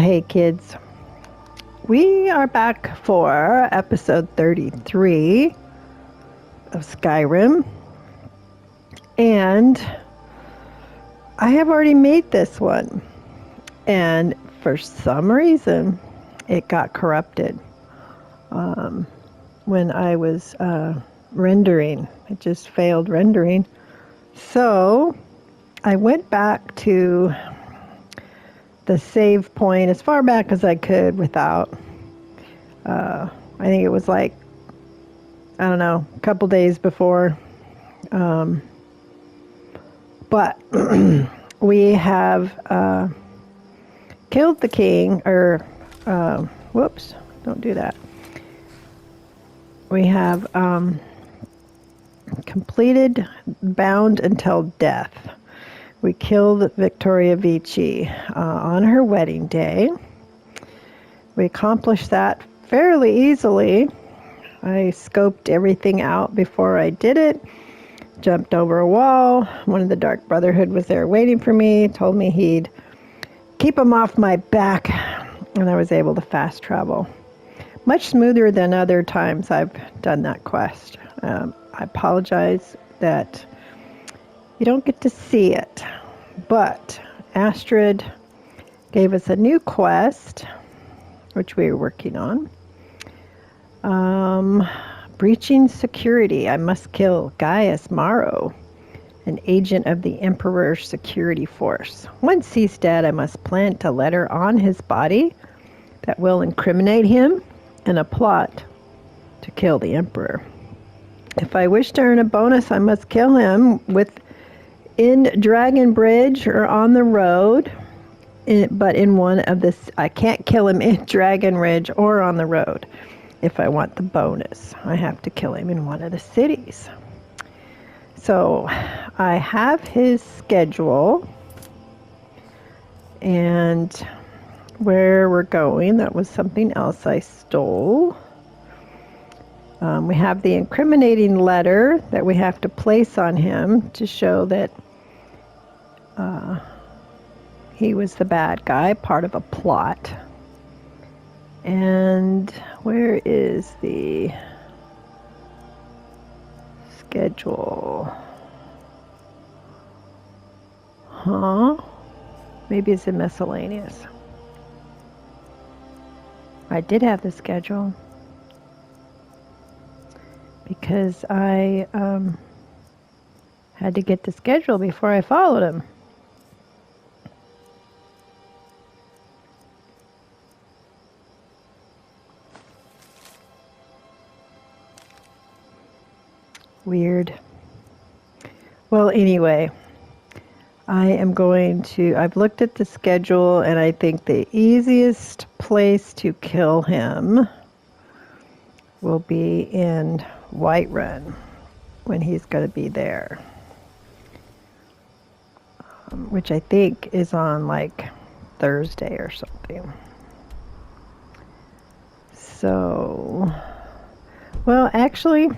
hey kids, we are back for episode 33 of Skyrim, and I have already made this one, and for some reason it got corrupted when I was rendering. It just failed rendering. So I went back to the save point as far back as I could without, I think it was like, I don't know, a couple days before. But we have killed the king, or, whoops, don't do that. We have completed Bound Until Death. We killed Victoria Vici on her wedding day. We accomplished that fairly easily. I scoped everything out before I did it. Jumped over a wall. One of the Dark Brotherhood was there waiting for me. Told me he'd keep him off my back. And I was able to fast travel. Much smoother than other times I've done that quest. I apologize that you don't get to see it. But Astrid gave us a new quest, which we were working on. Breaching security. I must kill Gaius Maro, an agent of the Emperor's security force. Once he's dead, I must plant a letter on his body that will incriminate him and a plot to kill the Emperor. If I wish to earn a bonus, I must kill him in Dragon Bridge or on the road. But in one of this, I can't kill him in Dragon Ridge or on the road. If I want the bonus, I have to kill him in one of the cities. So I have his schedule and where we're going. That was something else I stole. We have the incriminating letter that we have to place on him to show that he was the bad guy, part of a plot. And where is the schedule? Maybe it's in miscellaneous. I did have the schedule because I had to get the schedule before I followed him. Weird. Well, anyway, I've looked at the schedule, and I think the easiest place to kill him will be in Whiterun when he's going to be there, which I think is on like Thursday or something. So, well, actually,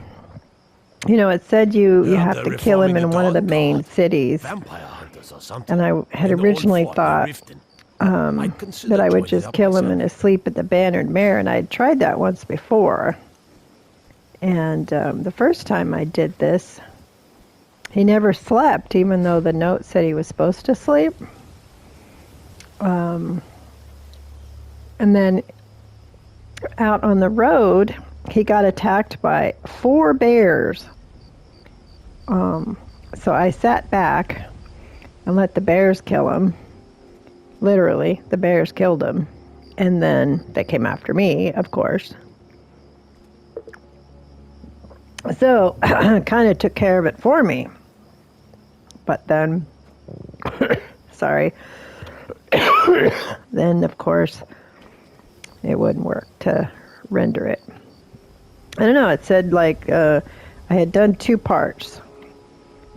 you know, it said you have to kill him in one of the main cities, and I had originally thought that I would just kill him in his sleep at the Bannered Mare, and I had tried that once before. And the first time I did this, he never slept, even though the note said he was supposed to sleep. And then out on the road, he got attacked by 4 bears. So I sat back and let the bears kill him. Literally, the bears killed him. And then they came after me, of course. So kind of took care of it for me. But then, sorry. Then, of course, it wouldn't work to render it. I don't know, it said like I had done 2 parts,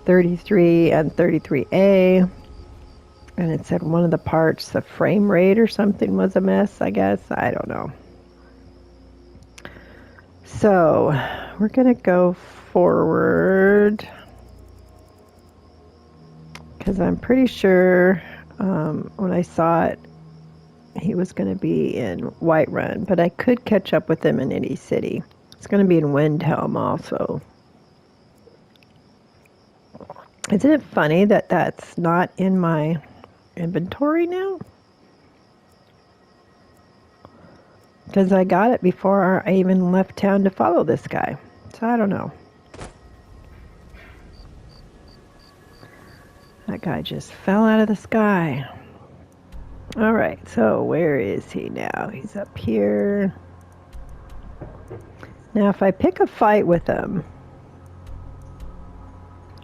33 and 33A, and it said one of the parts, the frame rate or something was a mess, I guess. I don't know. So we're going to go forward because I'm pretty sure when I saw it, he was going to be in Whiterun, but I could catch up with him in Indy City. It's going to be in Windhelm also. Isn't it funny that that's not in my inventory now? Because I got it before I even left town to follow this guy. So I don't know. That guy just fell out of the sky. All right, so where is he now? He's up here. Now, if I pick a fight with him,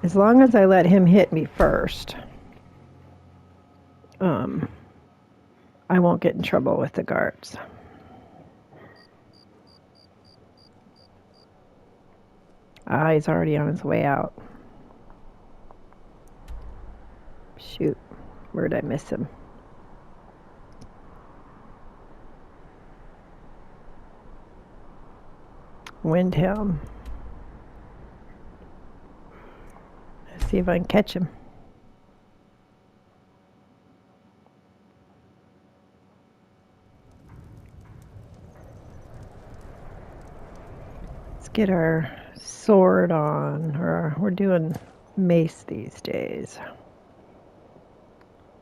as long as I let him hit me first, I won't get in trouble with the guards. Ah, he's already on his way out. Shoot, where'd I miss him? Windhelm. Let's see if I can catch him. Let's get our sword on, or we're doing mace these days.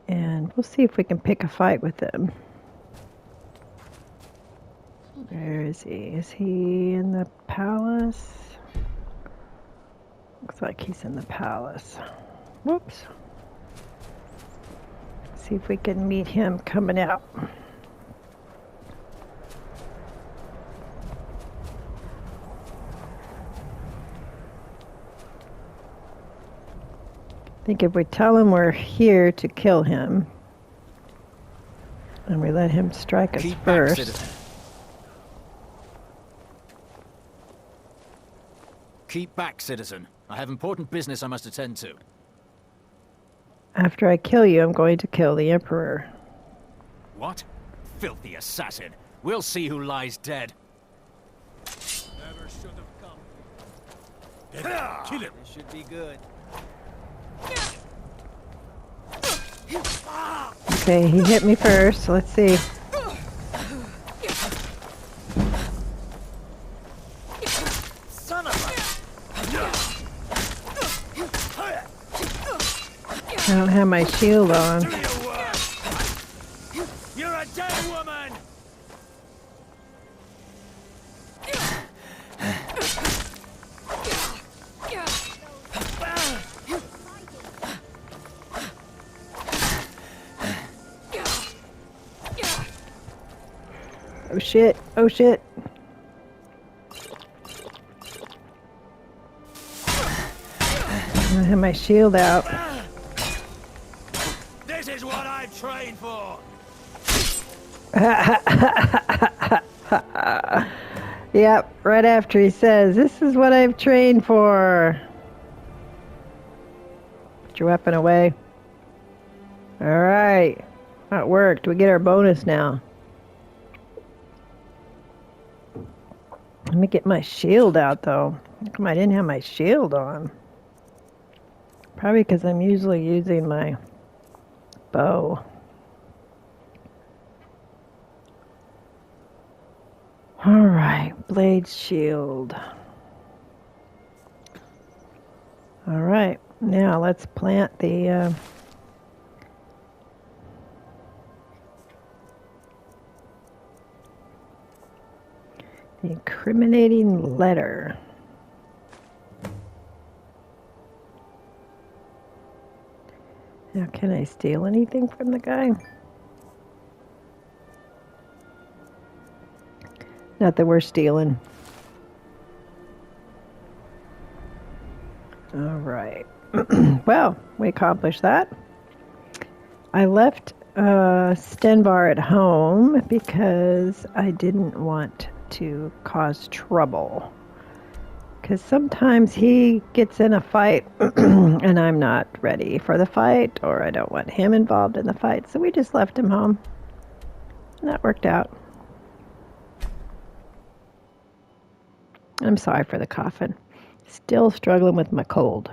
And we'll see if we can pick a fight with him. Where is he? Is he in the palace? Looks like he's in the palace. Whoops. See if we can meet him coming out. I think if we tell him we're here to kill him, and we let him strike us first. Keep back, citizen. I have important business I must attend to. After I kill you, I'm going to kill the Emperor. What? Filthy assassin. We'll see who lies dead. Never should have come. Kill him. This should be good. Okay, he hit me first. Let's see. Son of a... I don't have my shield on. Do your work. You're a dead woman. Oh shit, oh shit. I have my shield out. This is what I trained for. Yep, right after he says, "This is what I've trained for." Put your weapon away. Alright. That worked. We get our bonus now. Let me get my shield out, though. How come I didn't have my shield on? Probably because I'm usually using my bow. Alright, blade shield. Alright, now let's plant the incriminating letter. Now, can I steal anything from the guy? Not that we're stealing. All right. Well, we accomplished that. I left Stenvar at home because I didn't want to cause trouble. Because sometimes he gets in a fight and I'm not ready for the fight, or I don't want him involved in the fight. So we just left him home. And that worked out. I'm sorry for the coughing. Still struggling with my cold.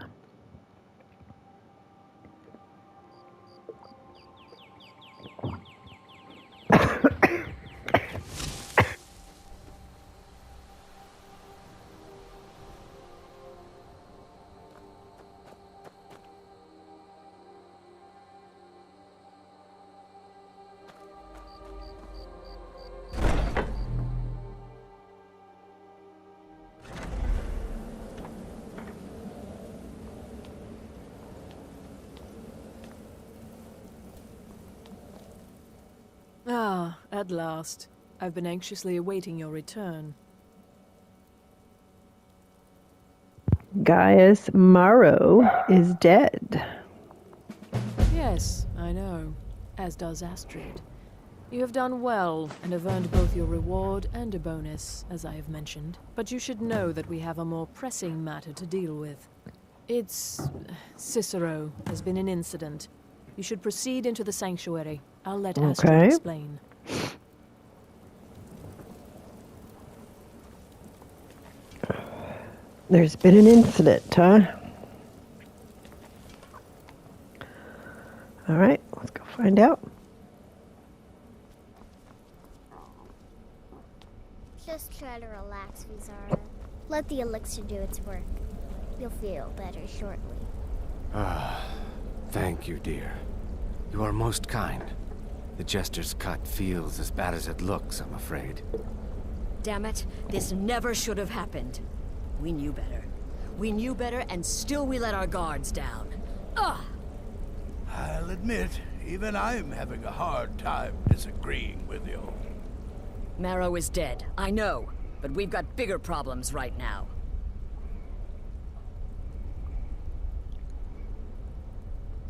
At last. I've been anxiously awaiting your return. Gaius Maro is dead. Yes, I know. As does Astrid. You have done well, and have earned both your reward and a bonus, as I have mentioned. But you should know that we have a more pressing matter to deal with. It's... Ciscero. There's been an incident. You should proceed into the sanctuary. I'll let Astrid explain. There's been an incident, huh? All right, let's go find out. Just try to relax, Vizara. Let the elixir do its work. You'll feel better shortly. Thank you, dear. You are most kind. The Jester's cut feels as bad as it looks, I'm afraid. Damn it, this never should have happened. We knew better. We knew better, and still we let our guards down. Ugh! I'll admit, even I'm having a hard time disagreeing with you. Marrow is dead, I know. But we've got bigger problems right now.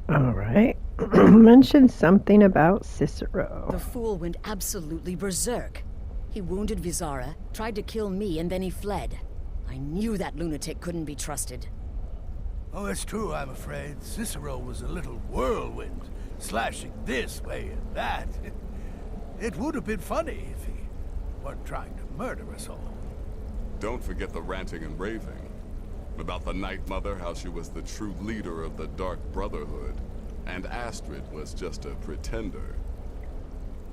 All right. Mentioned something about Ciscero. The fool went absolutely berserk. He wounded Vizara, tried to kill me, and then he fled. I knew that lunatic couldn't be trusted. Oh, it's true, I'm afraid. Cicero was a little whirlwind, slashing this way and that. It would have been funny if he weren't trying to murder us all. Don't forget the ranting and raving. About the Night Mother, how she was the true leader of the Dark Brotherhood. And Astrid was just a pretender.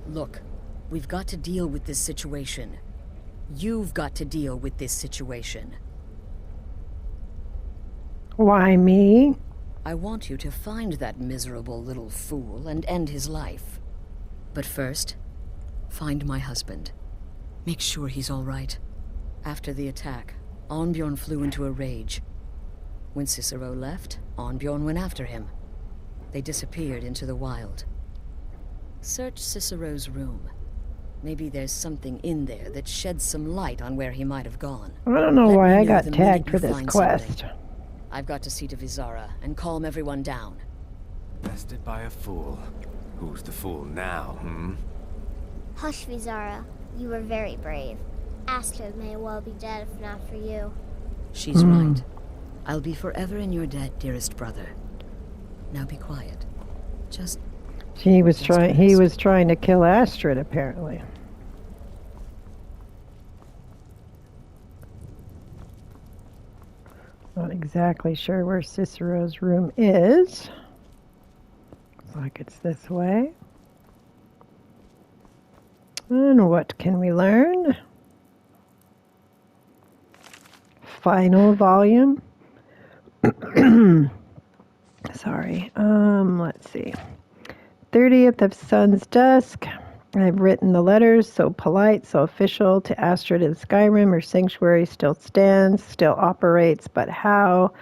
Look, we've got to deal with this situation. You've got to deal with this situation. Why me? I want you to find that miserable little fool and end his life. But first, find my husband. Make sure he's all right. After the attack, Arnbjorn flew into a rage. When Ciscero left, Arnbjorn went after him. They disappeared into the wild. Search Cicero's room. Maybe there's something in there that sheds some light on where he might have gone. I don't know Let why me I know got the tagged minute for you this find quest. something. I've got to see to Vizara and calm everyone down. Bested by a fool. Who's the fool now, Hush, Vizara. You were very brave. Astrid may well be dead if not for you. She's right. I'll be forever in your debt, dearest brother. Now be quiet. Just... He was trying to kill Astrid, apparently. Not exactly sure where Cicero's room is. Looks like it's this way. And what can we learn? Final volume. Sorry. Let's see. 30th of Sun's Dusk. I've written the letters, so polite, so official, to Astrid and Skyrim. Her sanctuary still stands, still operates, but how?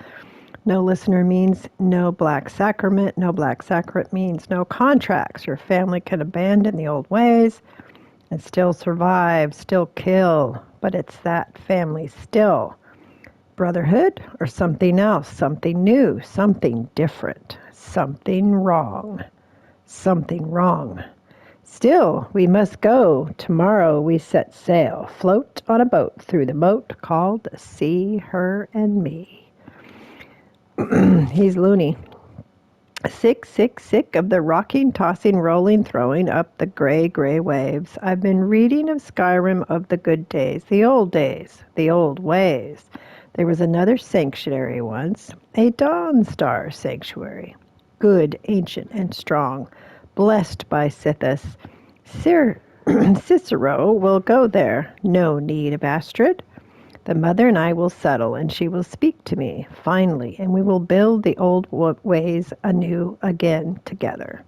No listener means no black sacrament. No black sacrament means no contracts. Your family can abandon the old ways and still survive, still kill. But it's that family still. Brotherhood or something else, something new, something different, something wrong. Something wrong. Still, we must go. Tomorrow we set sail, float on a boat through the moat called the Sea, Her, and Me. He's loony. Sick, sick, sick of the rocking, tossing, rolling, throwing up the gray, gray waves. I've been reading of Skyrim, of the good days, the old ways. There was another sanctuary once, a Dawn Star sanctuary. Good, ancient, and strong, blessed by Sithis. Cicero will go there. No need of Astrid. The mother and I will settle, and she will speak to me, finally, and we will build the old ways anew again together.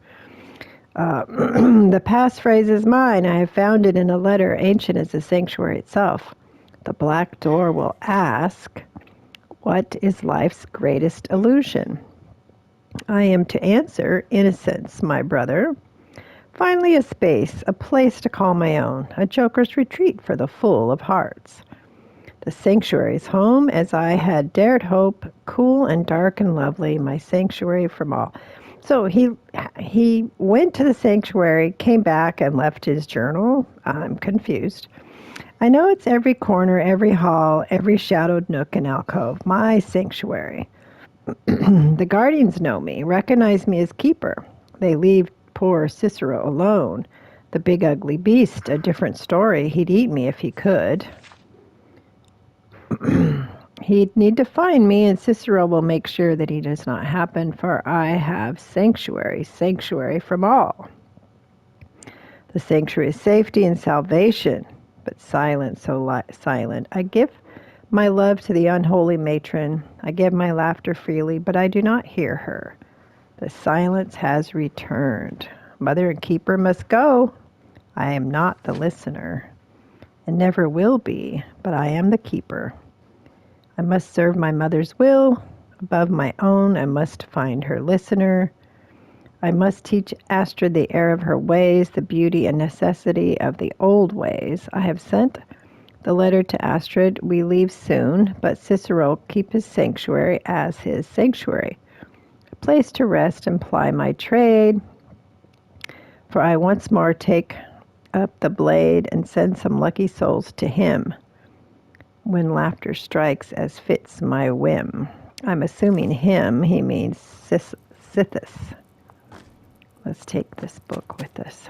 The passphrase is mine. I have found it in a letter ancient as the sanctuary itself. The black door will ask, what is life's greatest illusion? I am to answer, innocence, my brother. Finally, a space, a place to call my own, a joker's retreat for the full of hearts. The sanctuary's home, as I had dared hope, cool and dark and lovely, my sanctuary from all. So he went to the sanctuary, came back, and left his journal. I'm confused. I know it's every corner, every hall, every shadowed nook and alcove, my sanctuary. The guardians know me, recognize me as keeper. They leave poor Ciscero alone. The big ugly beast, a different story. He'd eat me if he could. He'd need to find me, and Ciscero will make sure that he does not happen, for I have sanctuary from all. The sanctuary is safety and salvation, but silent, so silent. I give my love to the unholy matron. I give my laughter freely, but I do not hear her. The silence has returned. Mother and keeper must go. I am not the listener, and never will be, but I am the keeper. I must serve my mother's will above my own. I must find her listener. I must teach Astrid the error of her ways, the beauty and necessity of the old ways. I have sent the letter to Astrid. We leave soon, but Ciscero keep his sanctuary as his sanctuary, a place to rest and ply my trade. For I once more take up the blade and send some lucky souls to him when laughter strikes as fits my whim. I'm assuming him, he means Sithis. Let's take this book with us.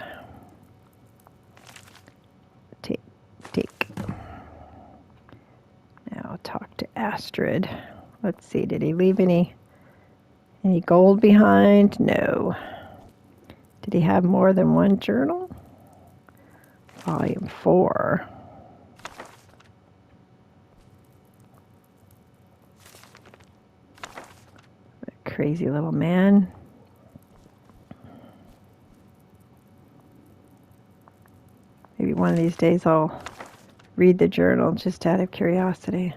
Take. Now talk to Astrid. Let's see, did he leave any gold behind? No. Did he have more than one journal? Volume 4. Crazy little man. Maybe one of these days I'll read the journal just out of curiosity.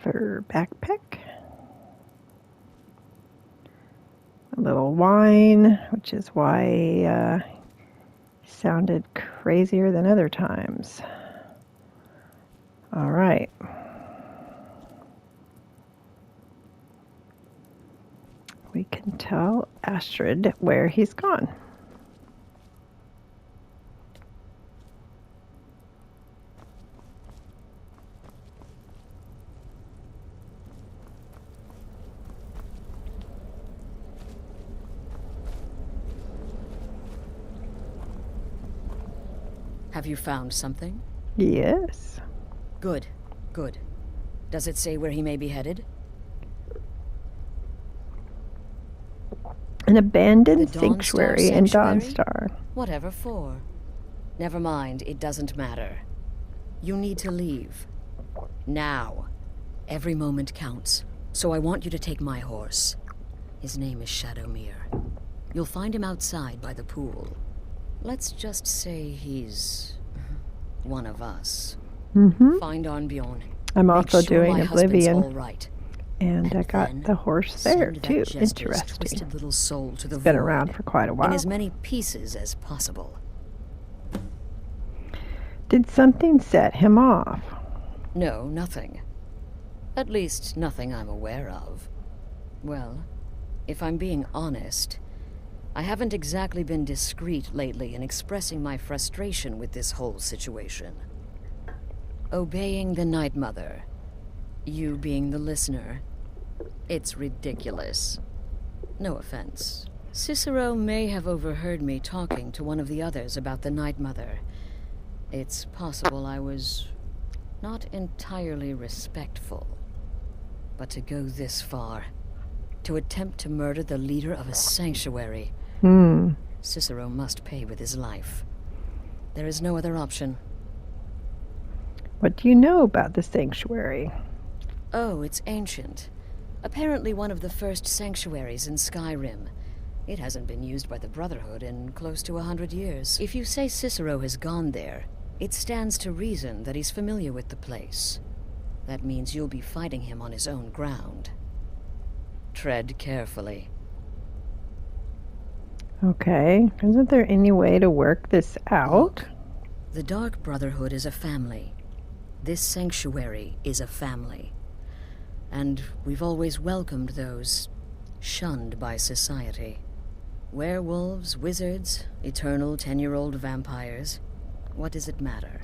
Fur backpack. A little wine, which is why sounded crazier than other times. All right. We can tell Astrid where he's gone. Have you found something? Yes. Good. Does it say where he may be headed? An abandoned The sanctuary in Dawnstar. Whatever for. Never mind, it doesn't matter. You need to leave. Now. Every moment counts, so I want you to take my horse. His name is Shadowmere. You'll find him outside by the pool. Let's just say he's one of us. Mm-hmm. Find Arnbjorn. I'm also Make sure doing my Oblivion. husband's all right. And I got then the horse there, send too. that jester's Interesting. twisted little soul to the It's been void around for quite a while. in as many pieces as possible. Did something set him off? No, nothing. At least, nothing I'm aware of. Well, if I'm being honest, I haven't exactly been discreet lately in expressing my frustration with this whole situation. Obeying the Night Mother, you being the listener, it's ridiculous. No offense. Ciscero may have overheard me talking to one of the others about the Night Mother. It's possible I was not entirely respectful. But to go this far, to attempt to murder the leader of a sanctuary, Ciscero must pay with his life. There is no other option. What do you know about the sanctuary? Oh, it's ancient. Apparently one of the first sanctuaries in Skyrim. It hasn't been used by the Brotherhood in close to 100 years. If you say Ciscero has gone there, it stands to reason that he's familiar with the place. That means you'll be fighting him on his own ground. Tread carefully. Okay. Isn't there any way to work this out? Look, the Dark Brotherhood is a family. This sanctuary is a family. And we've always welcomed those shunned by society. Werewolves, wizards, eternal 10-year-old vampires. What does it matter?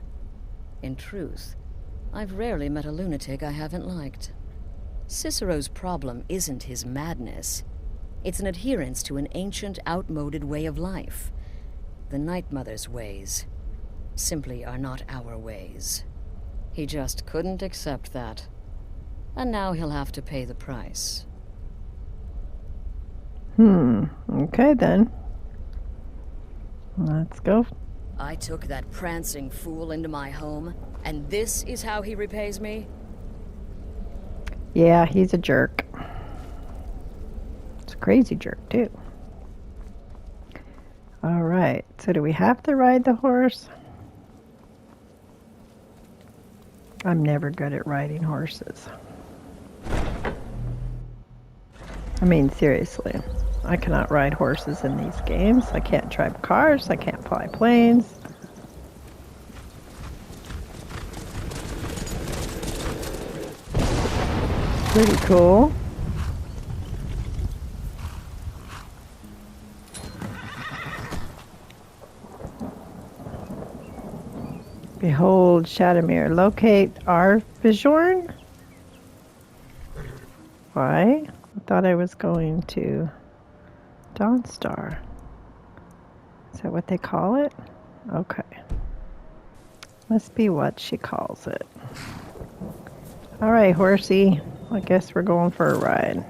In truth, I've rarely met a lunatic I haven't liked. Cicero's problem isn't his madness. It's an adherence to an ancient, outmoded way of life. The Night Mother's ways simply are not our ways. He just couldn't accept that. And now he'll have to pay the price. Okay then. Let's go. I took that prancing fool into my home, and this is how he repays me? Yeah, he's a jerk. It's a crazy jerk, too. Alright, so do we have to ride the horse? I'm never good at riding horses. I mean, seriously. I cannot ride horses in these games. I can't drive cars. I can't fly planes. Pretty cool. Behold, Shadowmere. Locate Arvishorn? Why? I thought I was going to Dawnstar. Is that what they call it? Okay. Must be what she calls it. Alright, horsey. I guess we're going for a ride.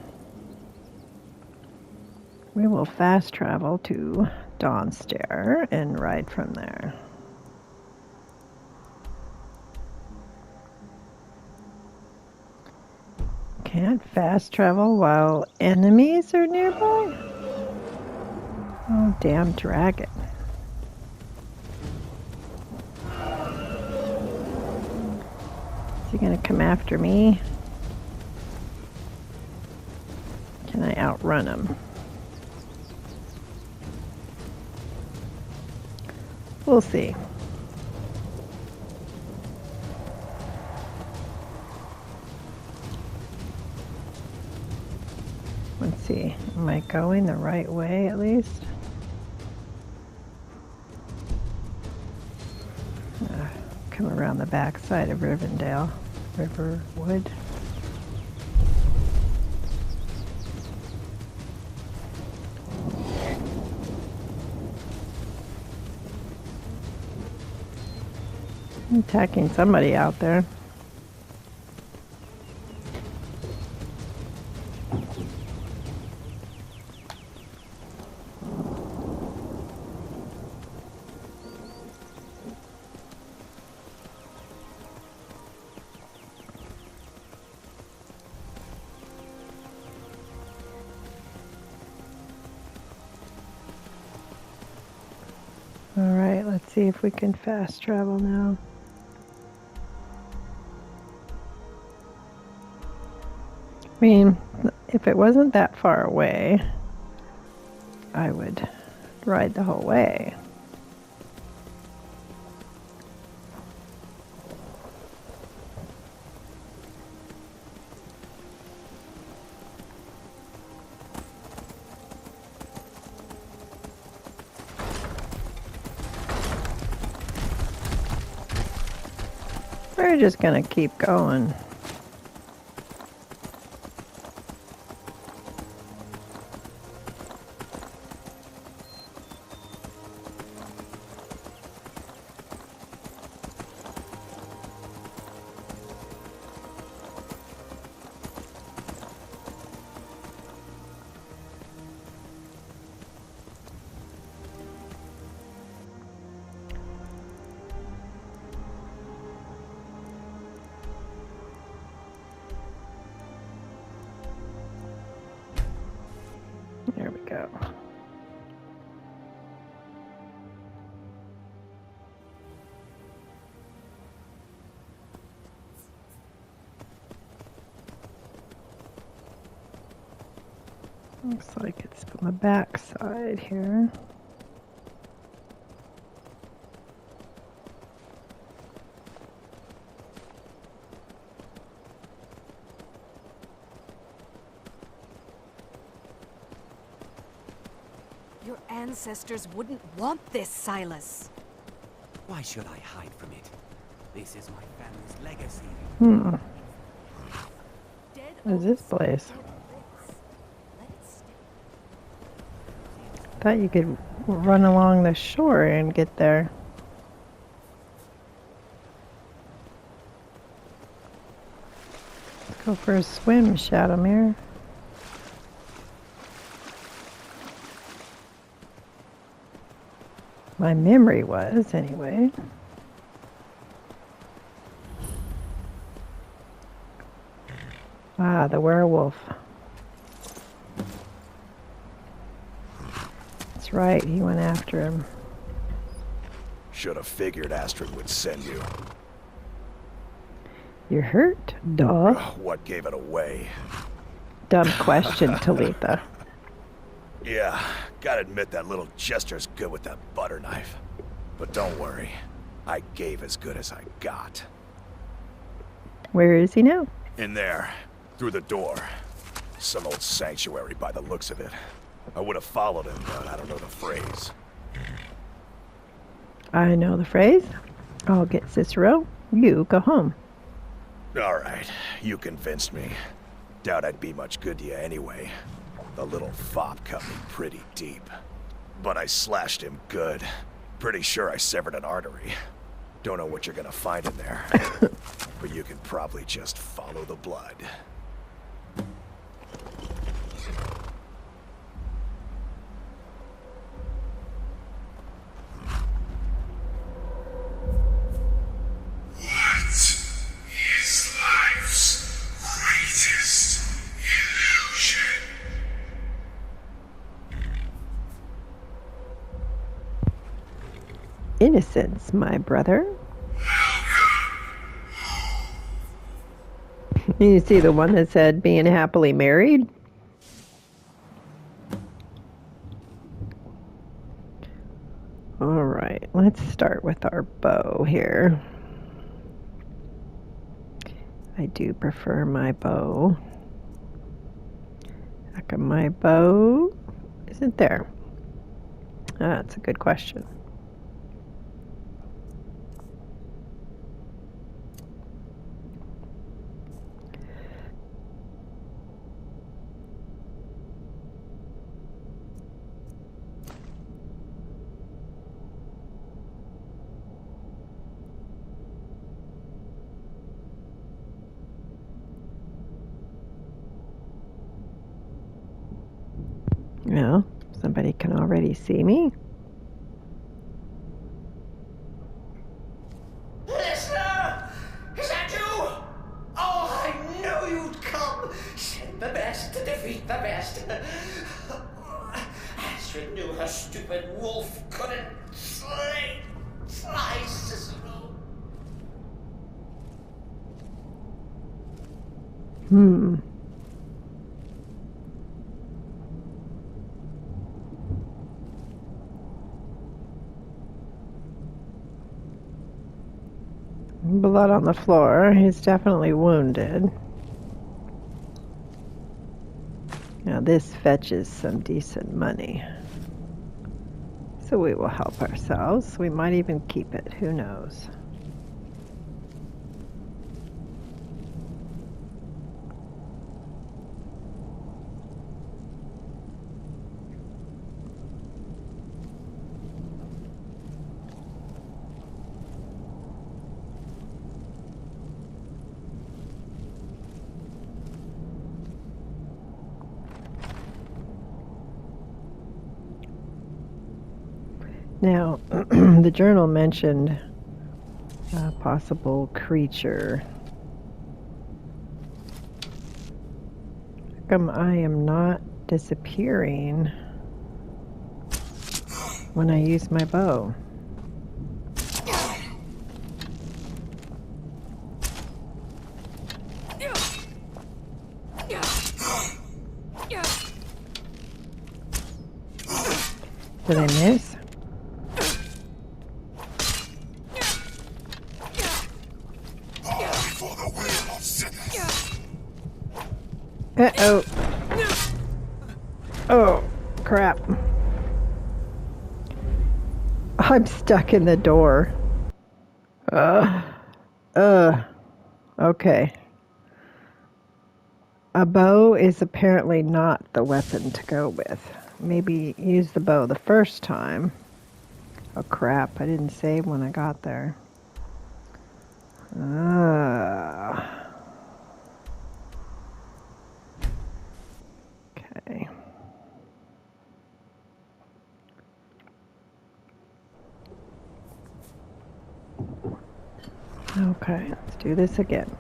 We will fast travel to Dawnstar and ride from there. Can't fast travel while enemies are nearby? Oh, damn dragon. Is he gonna come after me? Can I outrun him? We'll see. Let's see. Am I going the right way at least? Come around the back side of Riverwood. I'm attacking somebody out there. Alright, let's see if we can fast travel now. I mean, if it wasn't that far away, I would ride the whole way. We're just gonna keep going. Looks like it's from the back side here. Your ancestors wouldn't want this, Silas. Why should I hide from it? This is my family's legacy. What is this place? Thought you could run along the shore and get there. Let's go for a swim, Shadowmere. My memory was, anyway. Ah, the werewolf. That's right, he went after him. Should have figured Astrid would send you. You're hurt? Duh. What gave it away? Dumb question, Talitha. Yeah, gotta admit that little Jester's good with that butter knife. But don't worry, I gave as good as I got. Where is he now? In there, through the door. Some old sanctuary by the looks of it. I would have followed him, but I don't know the phrase. I know the phrase. I'll get Cicero. You go home. Alright, you convinced me. Doubt I'd be much good to you anyway. The little fop cut me pretty deep. But I slashed him good. Pretty sure I severed an artery. Don't know what you're gonna find in there. But you can probably just follow the blood. Innocence, my brother. You see the one that said being happily married? Alright, let's start with our bow here. I do prefer my bow. How come my bow isn't there? That's a good question. Well, somebody can already see me. Listener! Is that you? Oh, I knew you'd come! Send the best to defeat the best. Astrid knew her stupid wolf couldn't slay Cicero. Blood on the floor. He's definitely wounded. Now this fetches some decent money. So we will help ourselves. We might even keep it. Who knows? Now, the journal mentioned a possible creature. How come I am not disappearing when I use my bow? Did I miss? Uh-oh. Oh, crap. I'm stuck in the door. Okay. A bow is apparently not the weapon to go with. Maybe use the bow the first time. Oh crap, I didn't save when I got there. Okay. Okay, let's do this again.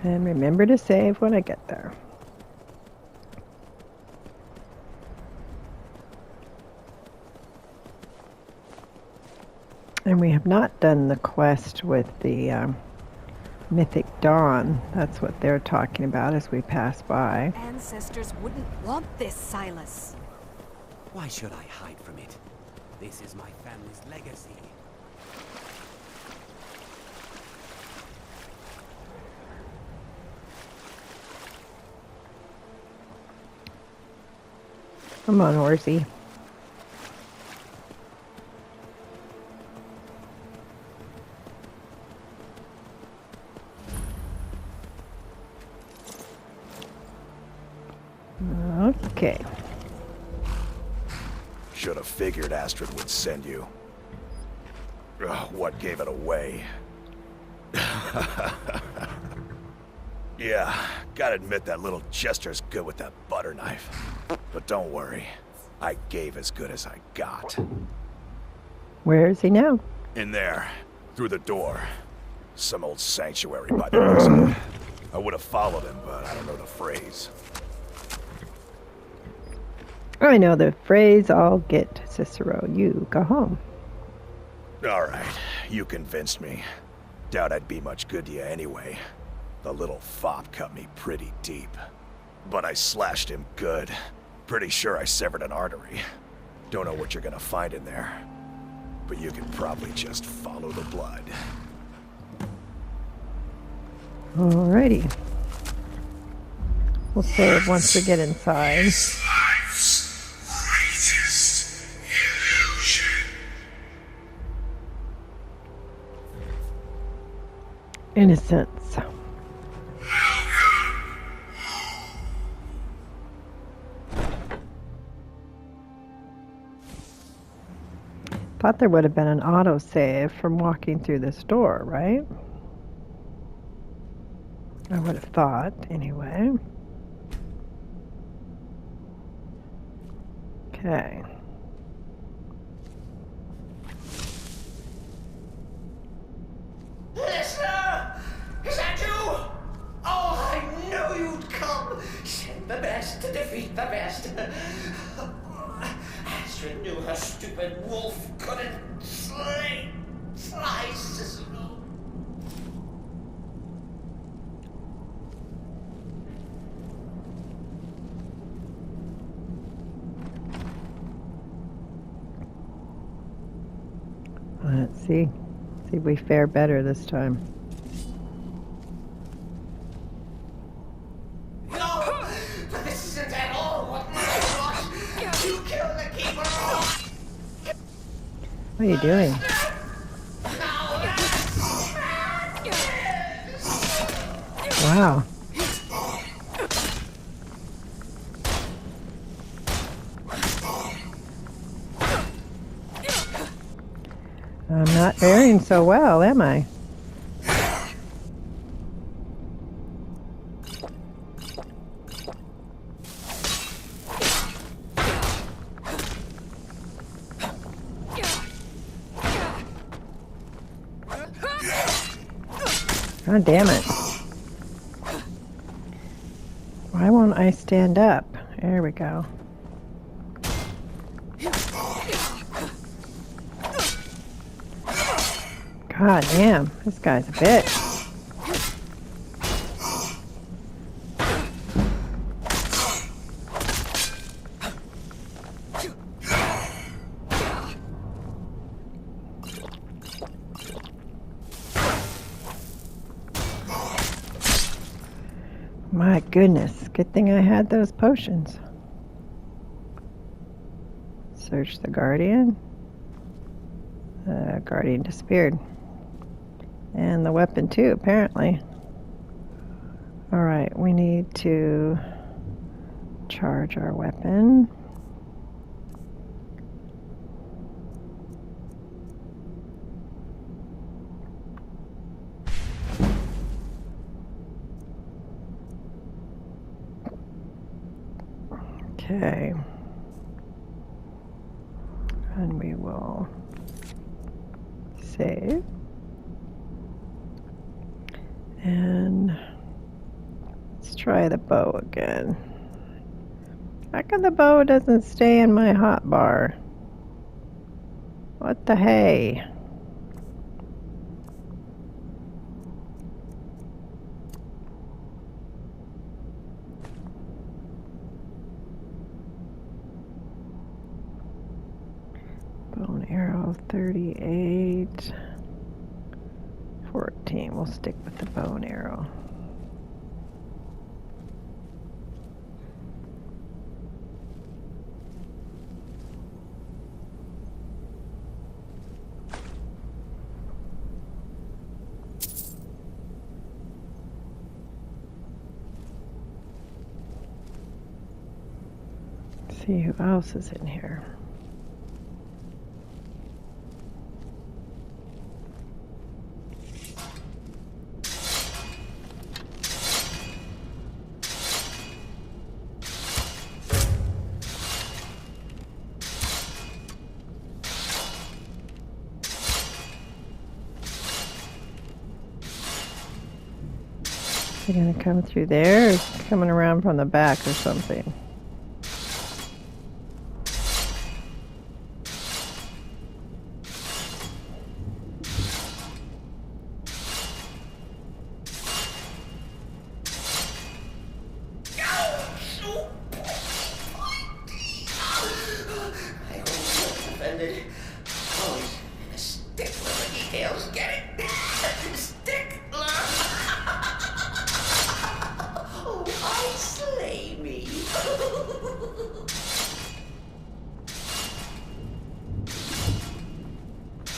And remember to save when I get there. And we have not done the quest with the Mythic Dawn. That's what they're talking about as we pass by. Ancestors wouldn't want this, Silas. Why should I hide from it? This is my family's legacy. Come on, horsey. Okay. Should have figured Astrid would send you. Ugh, what gave it away? Yeah, gotta admit that little Jester's good with that butter knife. But don't worry, I gave as good as I got. Where is he now? In there, through the door. Some old sanctuary by the looks of it. I would have followed him, but I don't know the phrase. I know the phrase, I'll get Ciscero, you go home. Alright, you convinced me. Doubt I'd be much good to you anyway. The little fop cut me pretty deep. But I slashed him good. Pretty sure I severed an artery. Don't know what you're gonna find in there. But you can probably just follow the blood. Alrighty. We'll save once we get inside. Innocence. Thought there would have been an autosave from walking through this door, right? I would have thought, anyway. Okay. Listener! Is that you? Oh, I knew you'd come! Send the best to defeat the best. Astrid knew her stupid wolf couldn't slice Ciscero. Let's see. See if we fare better this time. No! But this isn't at all what I want! You killed the keeper! What are you doing? Wow. I'm not faring so well, am I? God damn it. Why won't I stand up? There we go. God damn, this guy's a bitch. My goodness, good thing I had those potions. Search the Guardian. The Guardian disappeared. And the weapon too, apparently. Alright, we need to charge our weapon. Okay. And we will save. And let's try the bow again. How come the bow doesn't stay in my hotbar? What the hey? Bow and arrow 38. 14. We'll stick with the bow and arrow. See who else is in here. Is he gonna come through there, or is he coming around from the back or something?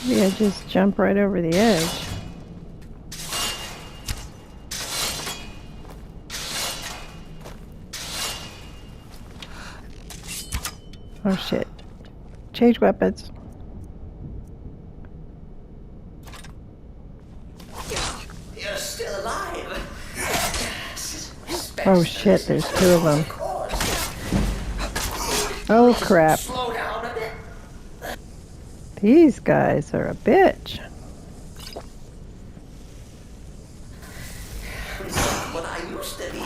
Maybe I just jump right over the edge. Oh shit. Change weapons. You're still alive. Oh shit, there's two of them. Oh crap. Slow down a bit. These guys are a bitch. What I used to be.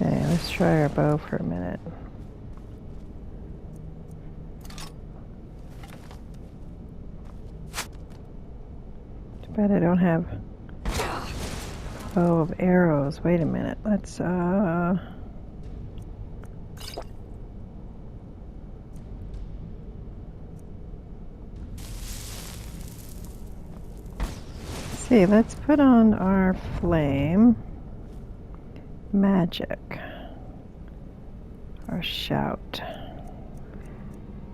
Okay, let's try our bow for a minute. Too bad I don't have bow of arrows. Wait a minute. Let's see, let's put on our flame magic. Or shout.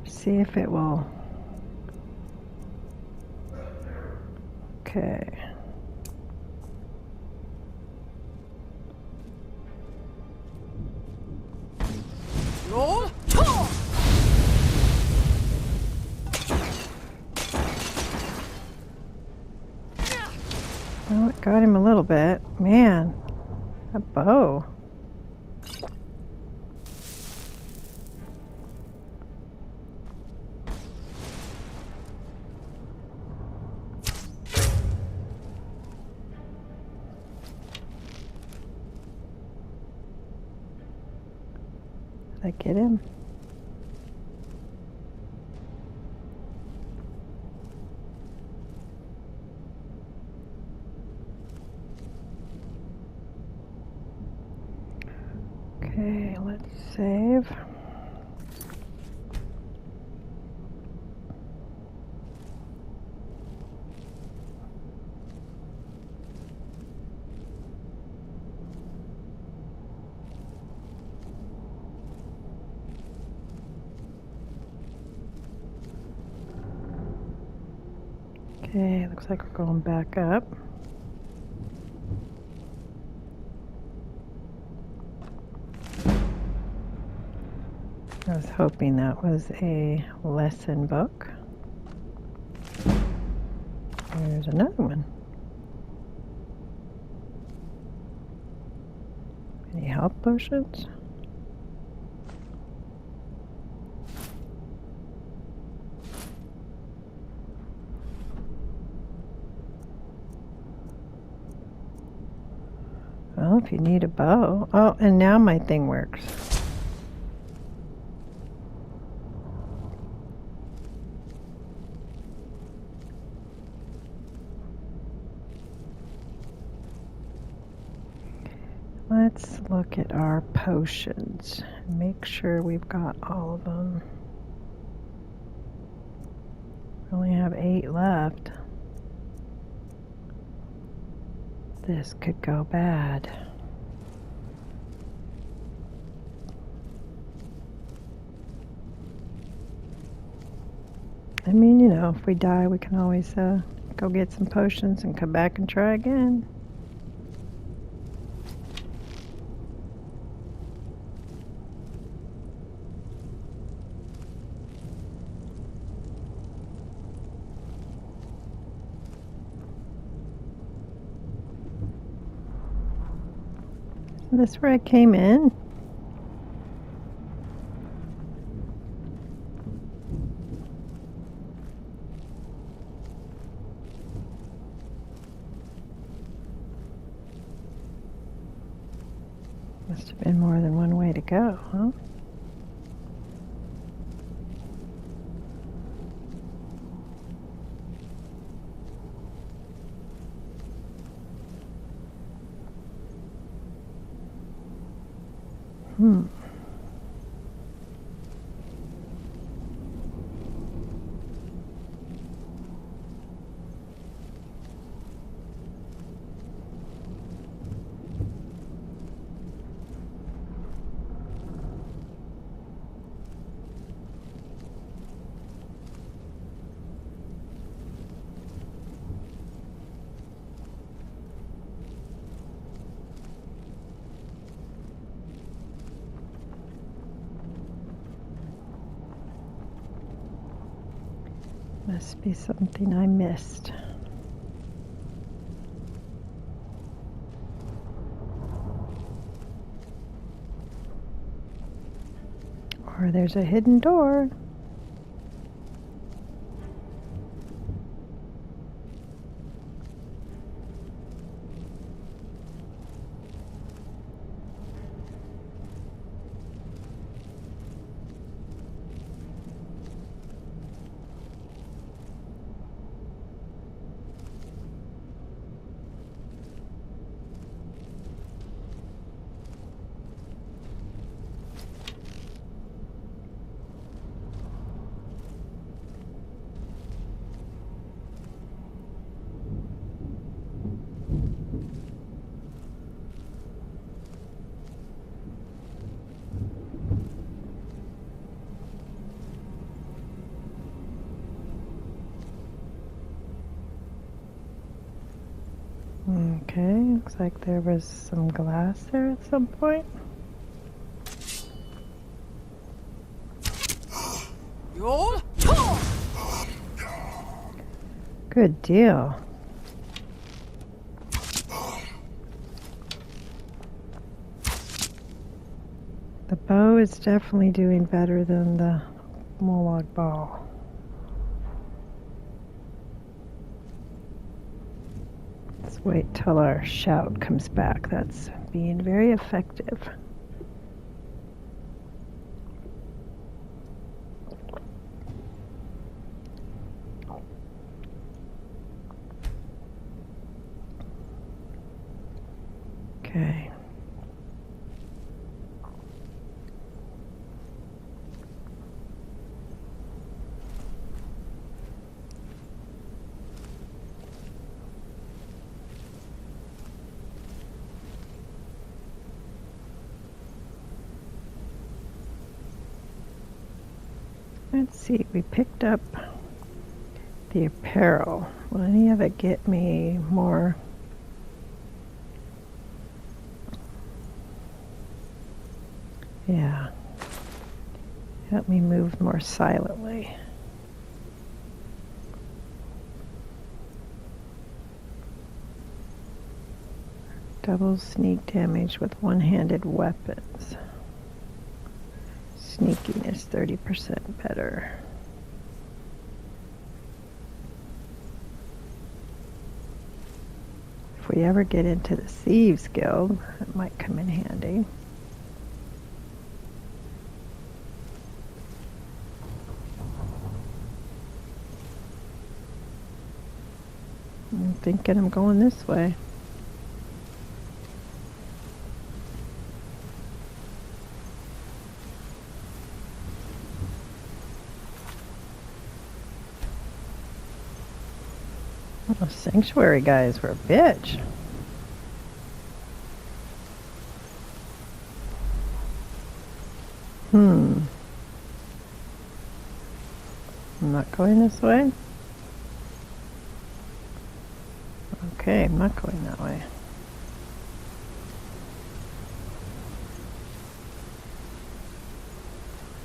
See if it will. Okay. Roll. Well, it got him a little bit. Man, a bow. Did I get him? Save. Okay, looks like we're going back up. I was hoping that was a lesson book. There's another one. Any health potions? Well, if you need a bow. Oh, and now my thing works. Let's look at our potions and make sure we've got all of them. We only have 8 left. This could go bad. I mean, you know, if we die, we can always go get some potions and come back and try again. Is this where I came in? Must have been more than one way to go, huh? Must be something I missed. Or there's a hidden door. Okay, looks like there was some glass there at some point. Good deal. The bow is definitely doing better than the Molag ball. Let's wait till our shout comes back. That's being very effective. Okay. Let's see, we picked up the apparel. Will any of it get me more? Yeah. Help me move more silently. Double sneak damage with one-handed weapons. Sneakiness 30% better. If we ever get into the Thieves Guild, it might come in handy. I'm thinking I'm going this way. Those sanctuary guys were a bitch. I'm not going this way. Okay, I'm not going that way.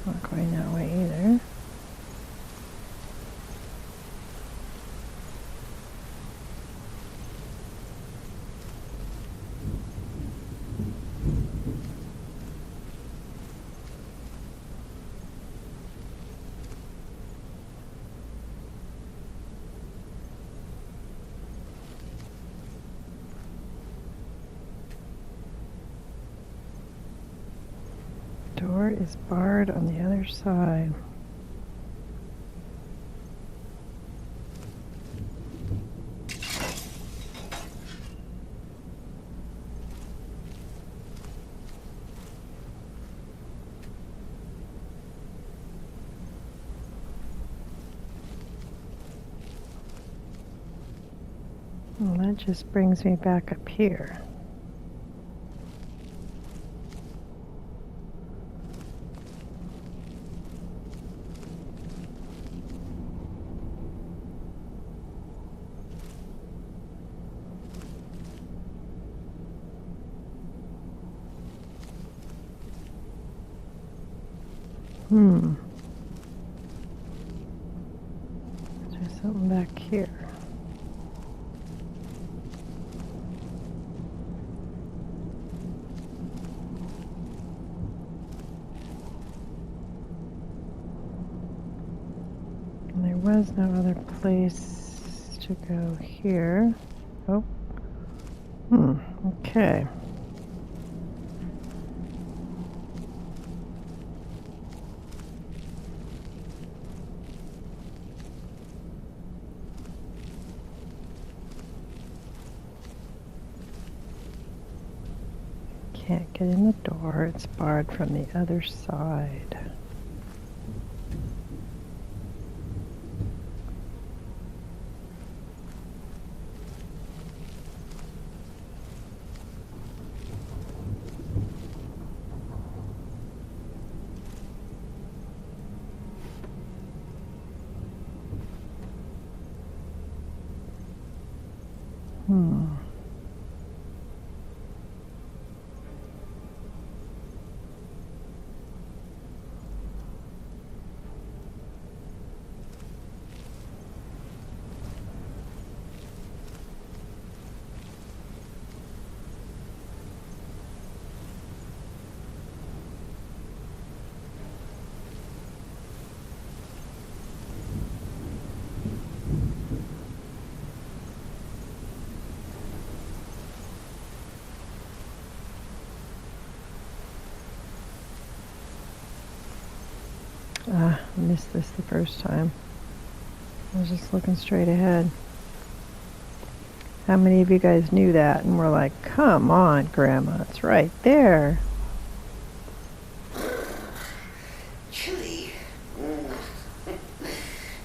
Not going that way either. Door is barred on the other side. Well, that just brings me back up here. There's something back here. And there was no other place to go here. Oh. Okay. Can't get in the door, it's barred from the other side. I missed this the first time. I was just looking straight ahead. How many of you guys knew that and were like, come on, Grandma, it's right there. Chilly.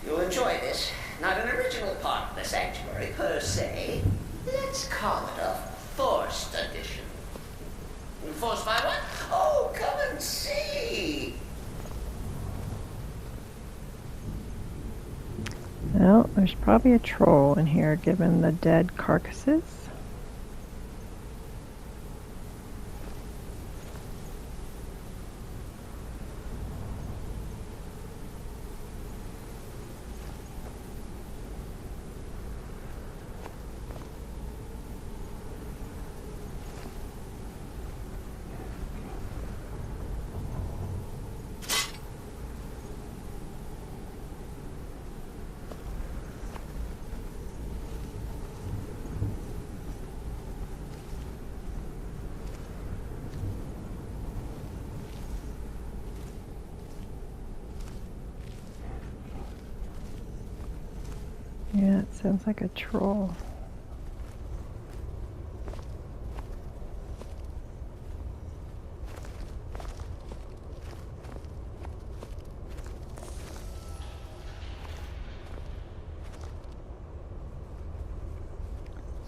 You'll enjoy this. Not an original part of the sanctuary per se. Let's call it a forced addition. Forced by what? Oh, come and see. Well, there's probably a troll in here given the dead carcasses. Yeah, it sounds like a troll.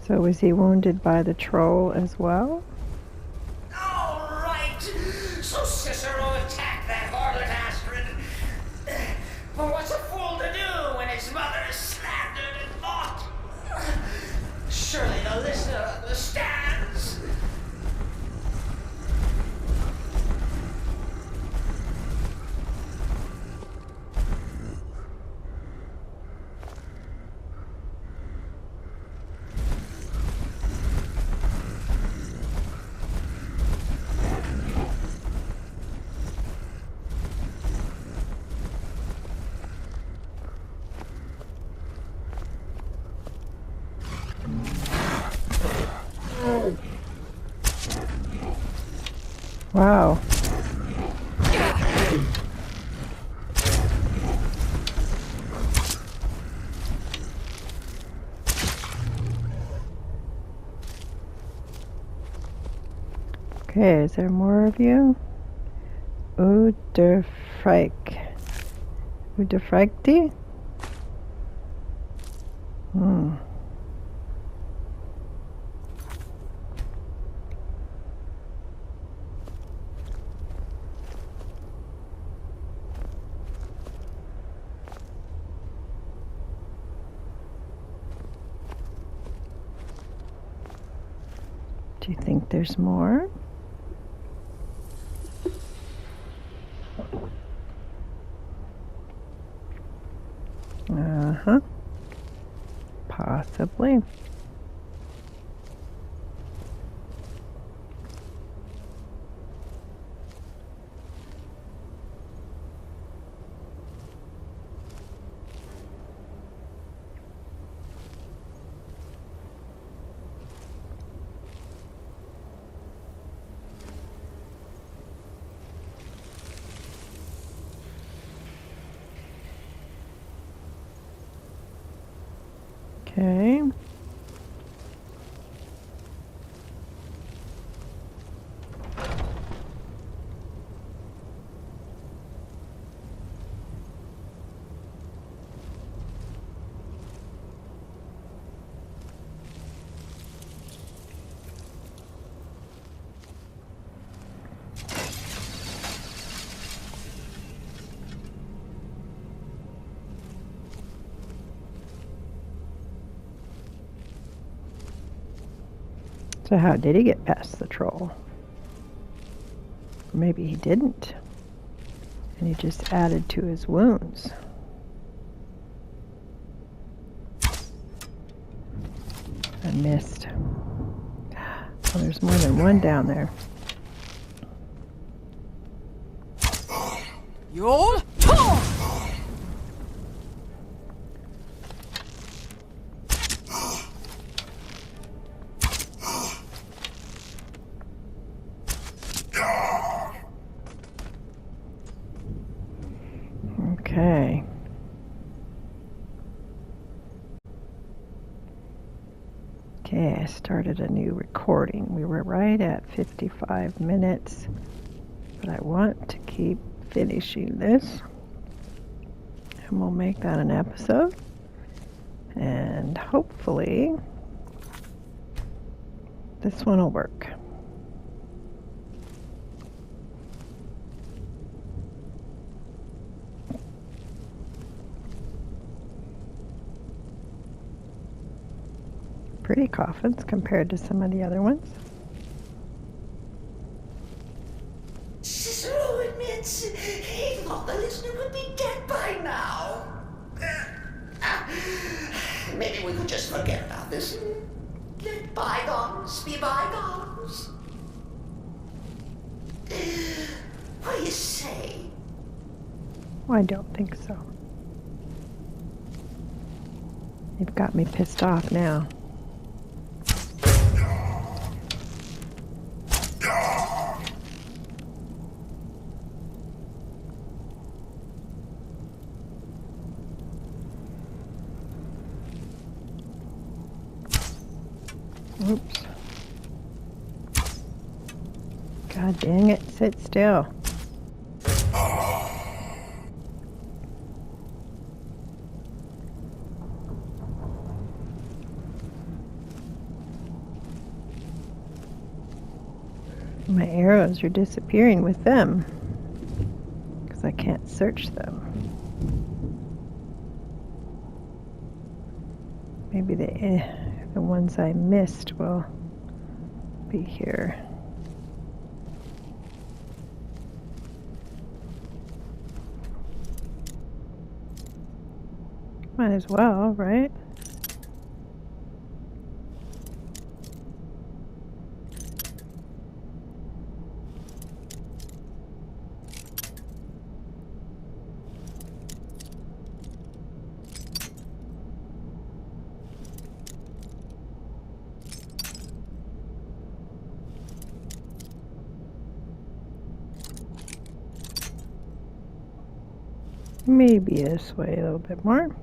So was he wounded by the troll as well? All right. So Cicero attacked that harlot Astrid. But what's a fool to do when his mother is slandered and mocked? Surely the listener understands. Wow. Okay, is there more of you? Uderfreik. Uderfreikti? Do you think there's more? Uh-huh. Possibly. Okay. So how did he get past the troll? Or maybe he didn't. And he just added to his wounds. I missed. Oh, there's more than one down there. You'll Okay. Okay, I started a new recording. We were right at 55 minutes, but I want to keep finishing this. And we'll make that an episode. And hopefully, this one will work. pretty coffins compared to some of the other ones. Cicero admits he thought the listener would be dead by now. Maybe we could just forget about this and let bygones be bygones. What do you say? Well, I don't think so. You've got me pissed off now. Oops. God dang it, sit still. My arrows are disappearing with them because I can't search them. Maybe the ones I missed will be here. Might as well, right? Maybe this way a little bit more.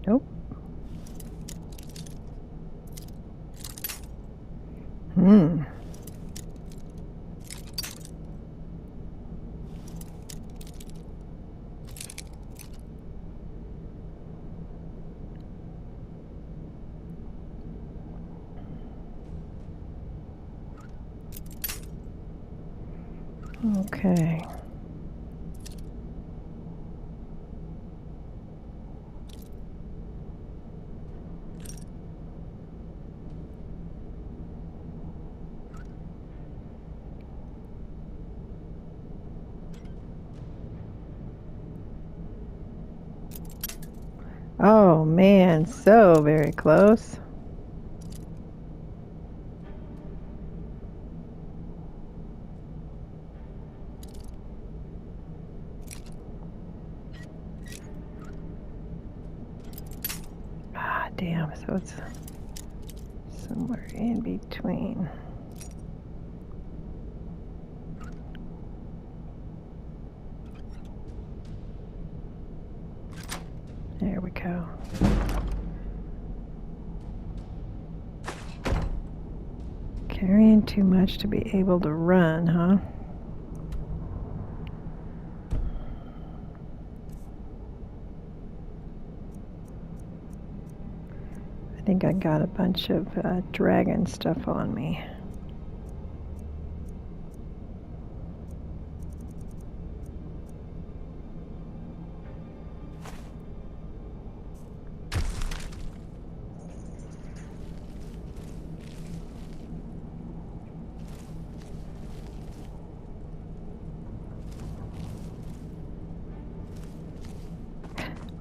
Nope. Okay. Oh man, so very close. Ah, damn, so it's somewhere in between. There we go. Carrying too much to be able to run, huh? I think I got a bunch of dragon stuff on me.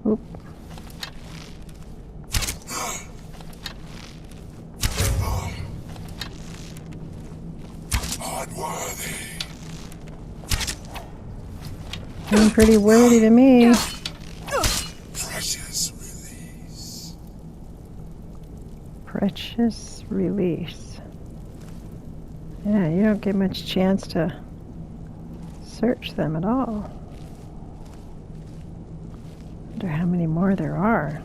Oop. Seem pretty worthy to me. Precious release. Precious release. Yeah, you don't get much chance to search them at all. Wonder how many more there are.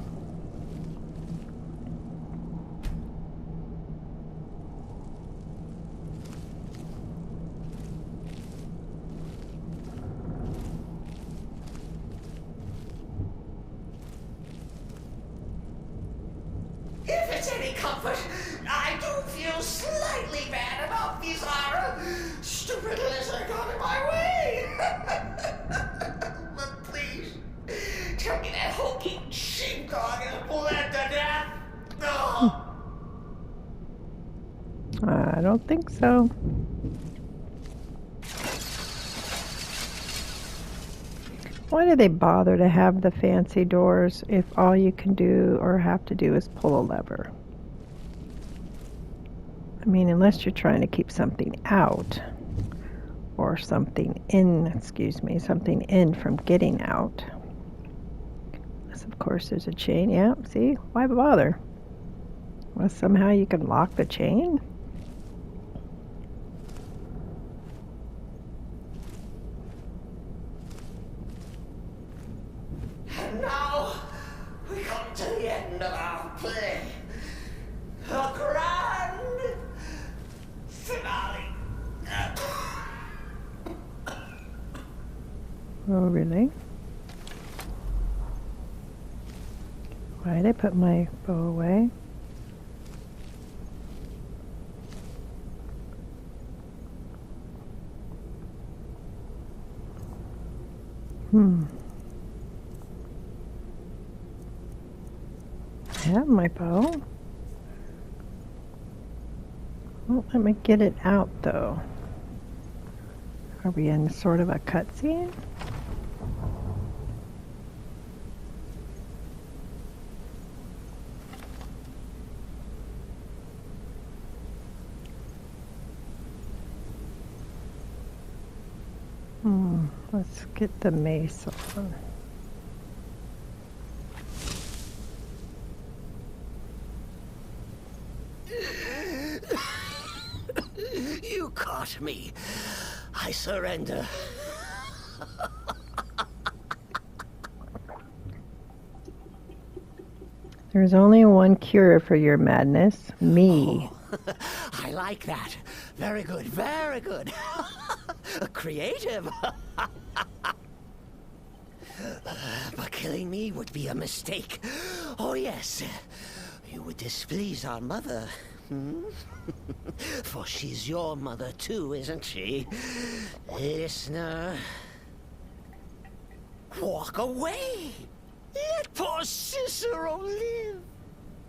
If it's any comfort, I do feel slightly bad about Ciscero. Stupid lizard got in my way. But please, tell me that hulking sheepdog is bled to death. Oh. don't think so. Why do they bother to have the fancy doors if all you can do or have to do is pull a lever? I mean, unless you're trying to keep something out or something in, something in from getting out. Unless, of course, there's a chain. Yeah, see? Why bother? Well, somehow you can lock the chain? And now, we come to the end of our play. The grand finale. Oh, really? Why did I put my bow away? I have my bow. Won't let me get it out, though. Are we in sort of a cutscene? Let's get the mace on. You caught me. I surrender. There's only one cure for your madness. Me. Oh, I like that. Very good, very good. Creative. But killing me would be a mistake. Oh, yes. You would displease our mother. For she's your mother too, isn't she? Listener. Walk away. Let poor Ciscero live.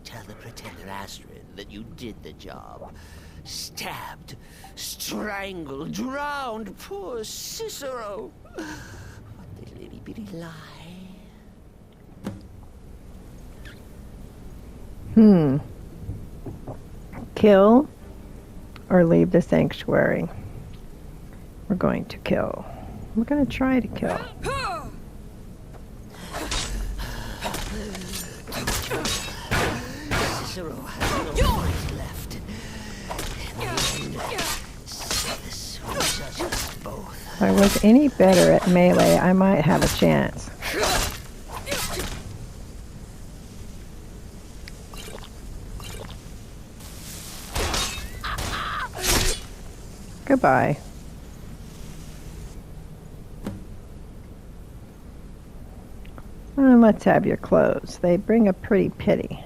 Tell the pretender Astrid that you did the job. Stabbed, strangled, drowned poor Ciscero. What a little bitty lie. Kill or leave the sanctuary? We're going to kill. We're going to try to kill. Ciscero has no fight left. In the end, this will judge us both. If I was any better at melee, I might have a chance. Goodbye. And let's have your clothes. They bring a pretty pity.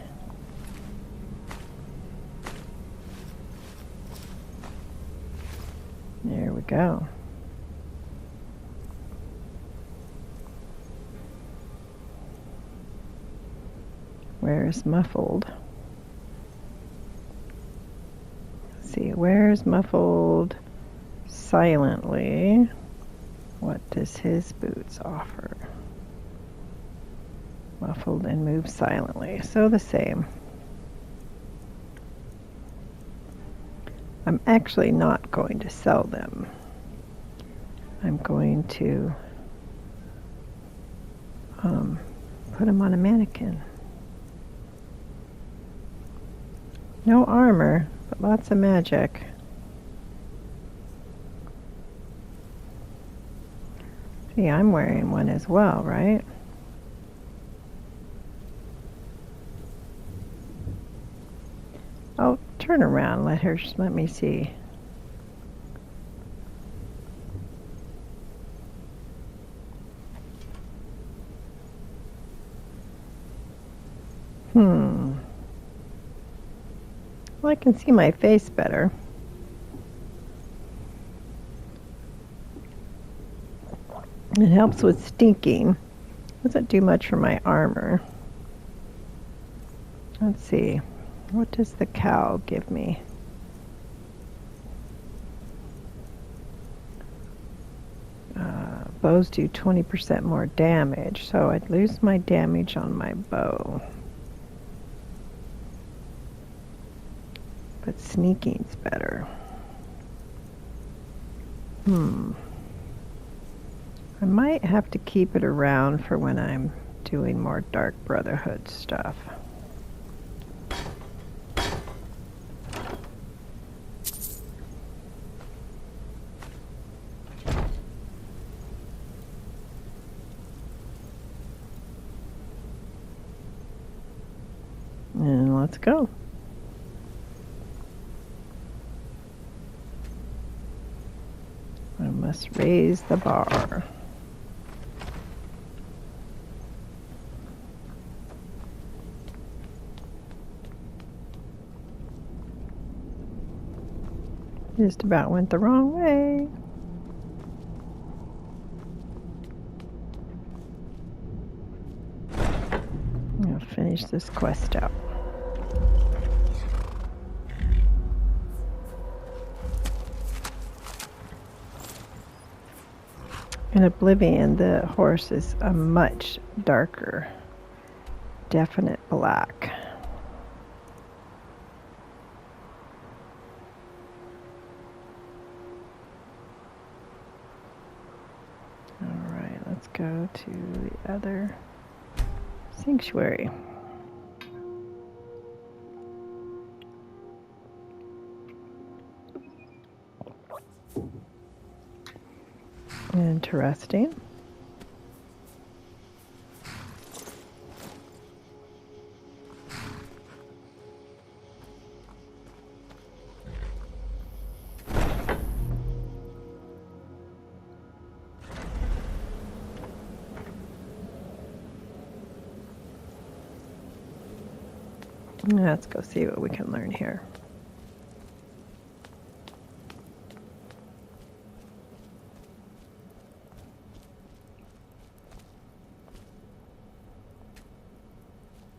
There we go. Where's muffled? Let's see, where's muffled silently? What does his boots offer? Muffled and move silently. So the same. I'm actually not going to sell them. I'm going to put them on a mannequin. No armor, but lots of magic. See, I'm wearing one as well, right? Oh, turn around. Let me see. Well, I can see my face better. It helps with stinking. Doesn't do much for my armor. Let's see. What does the cowl give me? bows do 20% more damage, so I'd lose my damage on my bow. But sneaking's better. I might have to keep it around for when I'm doing more Dark Brotherhood stuff. And let's go. I must raise the bar. Just about went the wrong way. I'll finish this quest out. In Oblivion, the horse is a much darker, definite black. Alright, let's go to the other sanctuary. Interesting. Let's go see what we can learn here.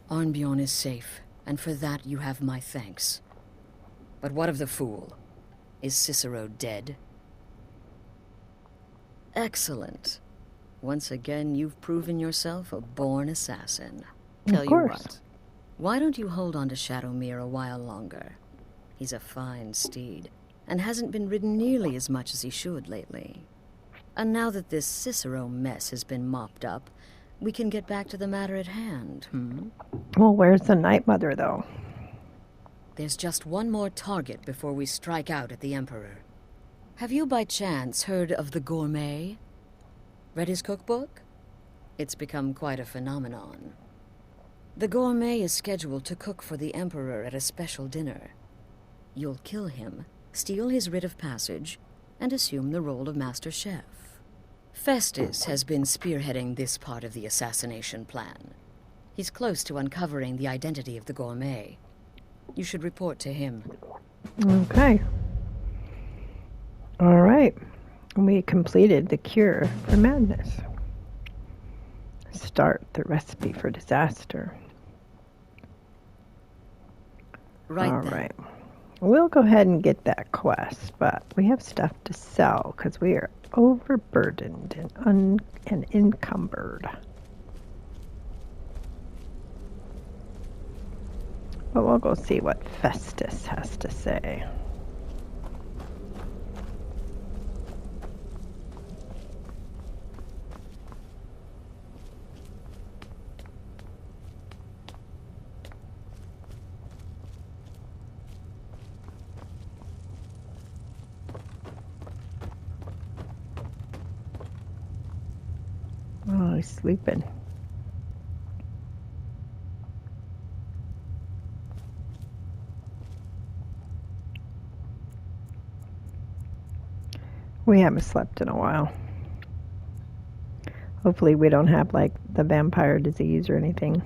Arnbjorn is safe, and for that you have my thanks. But what of the fool? Is Ciscero dead? Excellent. Once again, you've proven yourself a born assassin. Tell you what, why don't you hold on to Shadowmere a while longer? He's a fine steed, and hasn't been ridden nearly as much as he should lately. And now that this Ciscero mess has been mopped up, we can get back to the matter at hand, Well, where's the Night Mother, though? There's just one more target before we strike out at the Emperor. Have you by chance heard of the Gourmet? Read his cookbook? It's become quite a phenomenon. The Gourmet is scheduled to cook for the Emperor at a special dinner. You'll kill him, steal his writ of passage, and assume the role of Master Chef. Festus has been spearheading this part of the assassination plan. He's close to uncovering the identity of the Gourmet. You should report to him. Okay. All right. We completed the cure for madness. Start the recipe for disaster. Right All then. right. We'll go ahead and get that quest, but we have stuff to sell because we are overburdened and encumbered. But we'll go see what Festus has to say. Oh, he's sleeping. We haven't slept in a while. Hopefully we don't have like the vampire disease or anything.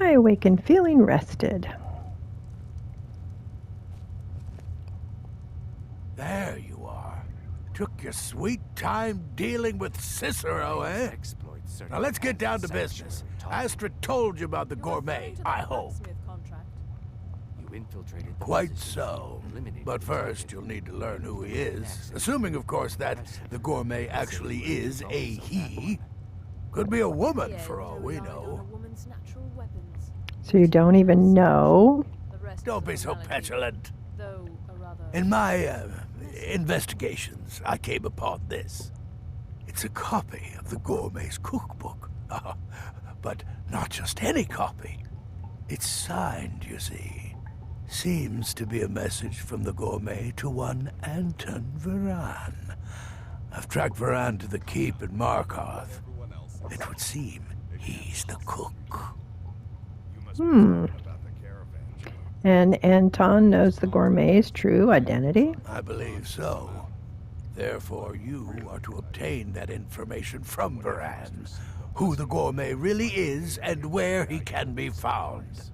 I awaken feeling rested. There you are. Took your sweet time dealing with Ciscero, eh? Now let's get down to business. Astrid told you about the Gourmet, I hope. Blacksmith contract. You who infiltrated the Quite messages so. and eliminated But the first, target. you'll need to learn who he is. Assuming, of course, that the gourmet actually is a he. Could be a woman, for all we know. So you don't even know? Don't be so petulant. In my investigations, I came upon this. It's a copy of the gourmet's cookbook. But not just any copy. It's signed, you see. Seems to be a message from the gourmet to one Anton Varan. I've tracked Varan to the keep in Markarth. It would seem he's the cook. And Anton knows the gourmet's true identity? I believe so. Therefore, you are to obtain that information from Varan. Who the gourmet really is and where he can be found.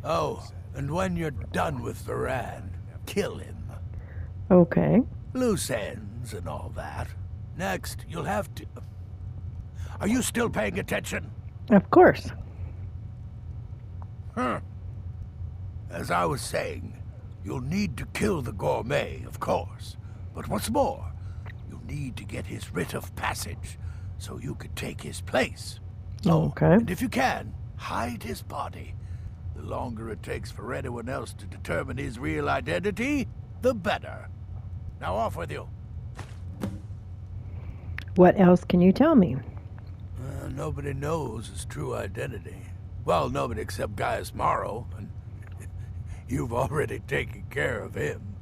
Oh, and when you're done with Varan, kill him. Okay. Loose ends and all that. Next, you'll have to... Are you still paying attention? Of course. As I was saying, you'll need to kill the gourmet, of course. But what's more, you'll need to get his writ of passage so you can take his place. Okay. And if you can, hide his body. The longer it takes for anyone else to determine his real identity, the better. Now off with you. What else can you tell me? Nobody knows his true identity. Well, nobody except Gaius Morrow, and you've already taken care of him.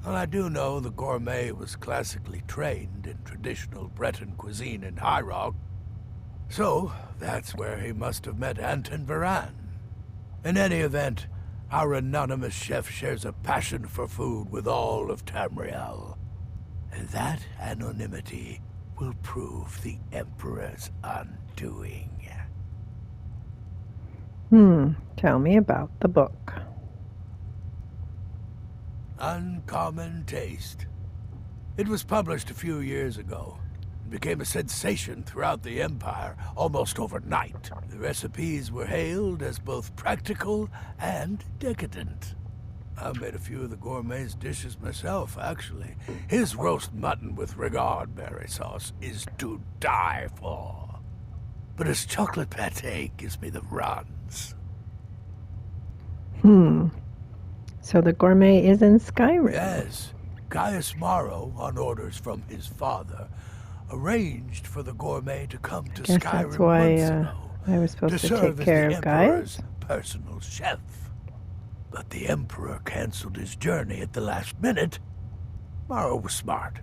Well, I do know the gourmet was classically trained in traditional Breton cuisine in High Rock, so that's where he must have met Anton Varan. In any event, our anonymous chef shares a passion for food with all of Tamriel. And that anonymity will prove the Emperor's undoing. Tell me about the book. Uncommon Taste. It was published a few years ago. It became a sensation throughout the Empire almost overnight. The recipes were hailed as both practical and decadent. I've made a few of the gourmet's dishes myself, actually. His roast mutton with regard berry sauce is to die for. But his chocolate pate gives me the runs. So the gourmet is in Skyrim? Yes. Gaius Morrow, on orders from his father, arranged for the gourmet to come to Guess Skyrim that's why months ago I was supposed to serve take care as the of Gaius. Emperor's personal chef. But the Emperor canceled his journey at the last minute. Morrow was smart.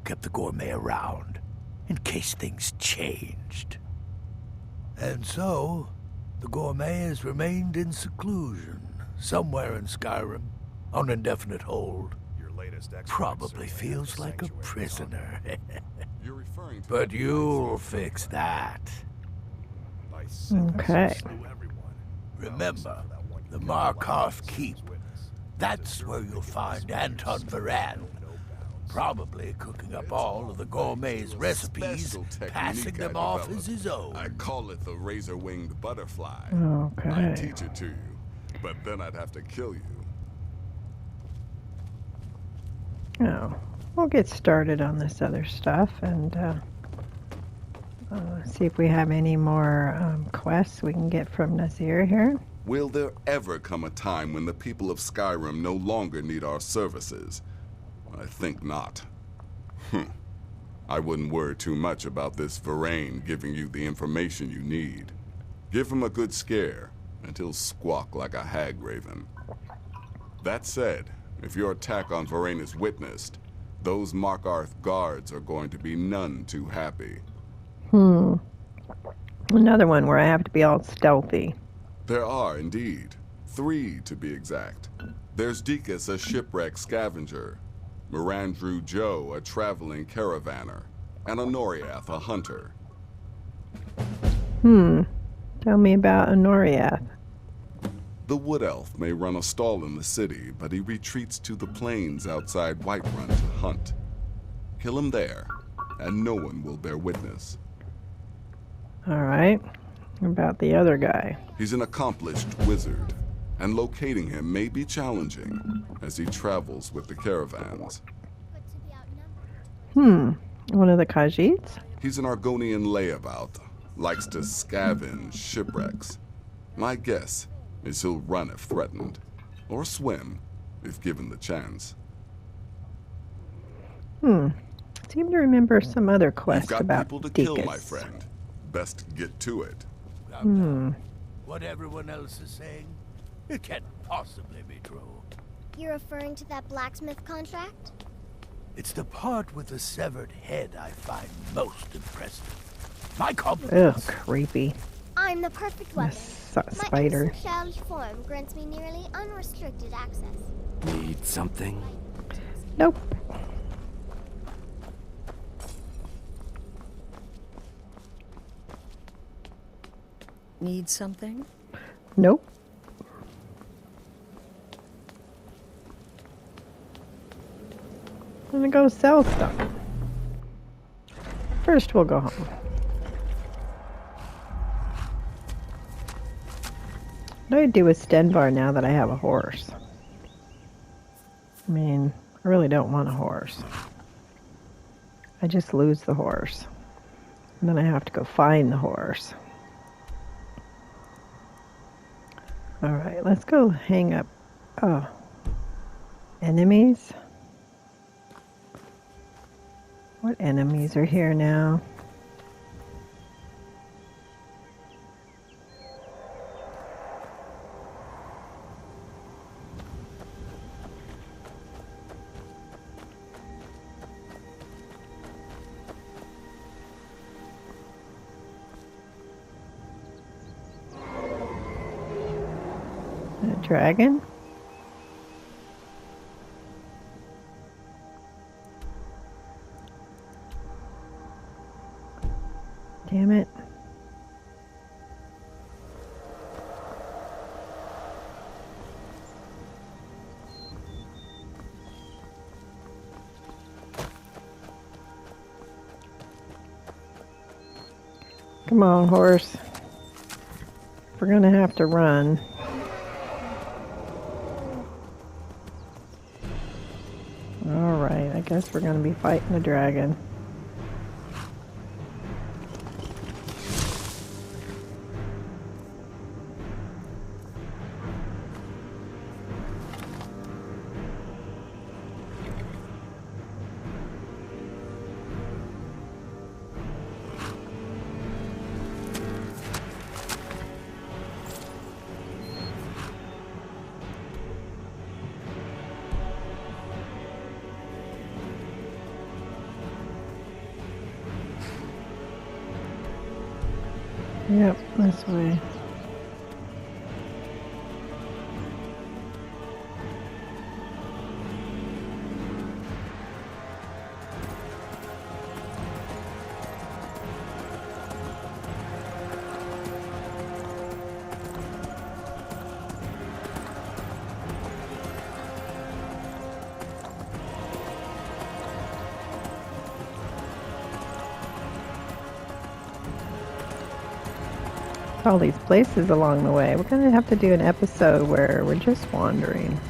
Kept the gourmet around, in case things changed. And so, the gourmet has remained in seclusion, somewhere in Skyrim, on indefinite hold. Probably feels like a prisoner. But you'll fix that. Okay. Remember, the Markarth Keep. That's where you'll find Anton Varan. Probably cooking up all of the gourmet's recipes, passing them off as his own. I call it the razor-winged butterfly. Okay. I'd teach it to you, but then I'd have to kill you. Oh, we'll get started on this other stuff and see if we have any more quests we can get from Nazir here. Will there ever come a time when the people of Skyrim no longer need our services? I think not. I wouldn't worry too much about this Varane giving you the information you need. Give him a good scare, and he'll squawk like a hag raven. That said, if your attack on Varane is witnessed, those Markarth guards are going to be none too happy. Another one where I have to be all stealthy. There are, indeed. 3, to be exact. There's Dekas, a shipwreck scavenger. Mirandru Joe, a traveling caravaner. And Honoriath, a hunter. Tell me about Honoriath. The Wood Elf may run a stall in the city, but he retreats to the plains outside Whiterun to hunt. Kill him there, and no one will bear witness. All right. About the other guy. He's an accomplished wizard. and locating him may be challenging as he travels with the caravans. One of the Khajiits? He's an Argonian layabout, likes to scavenge shipwrecks. My guess is he'll run if threatened, or swim if given the chance. Seem to remember some other quest You've got about people to Deacus. kill, my friend. Best get to it. What everyone else is saying, it can't possibly be true. You're referring to that blacksmith contract? It's the part with the severed head I find most impressive. My compliments. Ugh, creepy. I'm the perfect weapon. My Spider. innocent childish form grants me nearly unrestricted access. Need something? Nope. Need something? Nope. I'm gonna go sell stuff. First, we'll go home. What do I do with Stenvar now that I have a horse? I mean, I really don't want a horse. I just lose the horse. And then I have to go find the horse. Alright, let's go hang up. Oh. Enemies? What enemies are here now? A dragon? Damn it. Come on, horse. We're gonna have to run. Alright, I guess we're gonna be fighting the dragon. Yep, this way. All these places along the way. We're gonna have to do an episode where we're just wandering.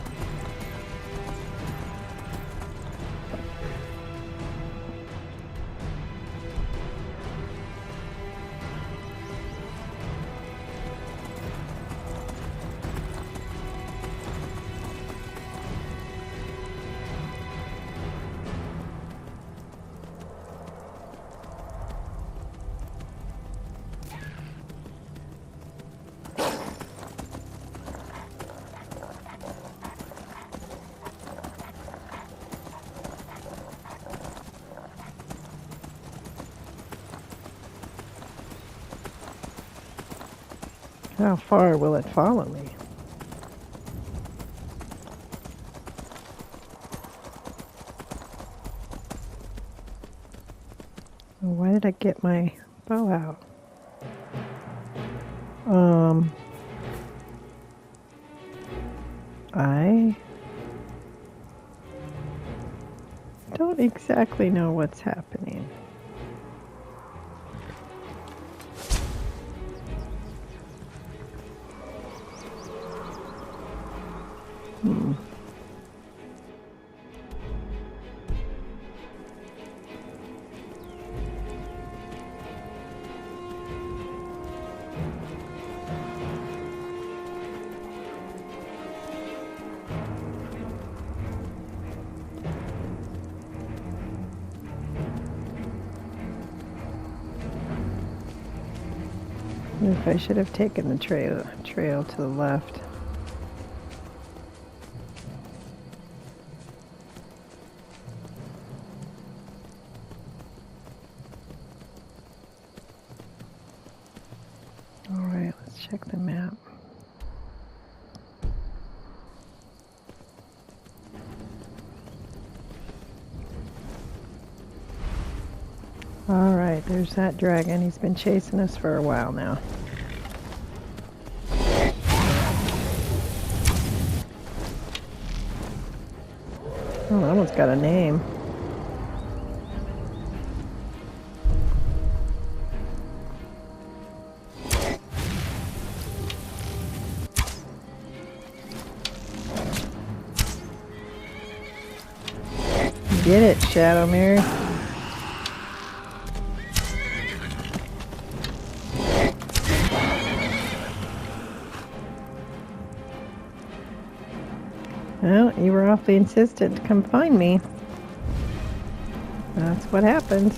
How far will it follow me? Why did I get my bow out? I don't exactly know what's happening. If I should have taken the trail to the left. All right, let's check the map. All right, there's that dragon. He's been chasing us for a while now. Oh, that one's got a name. Get it, Shadow Mary. Well, you were awfully insistent to come find me. That's what happens.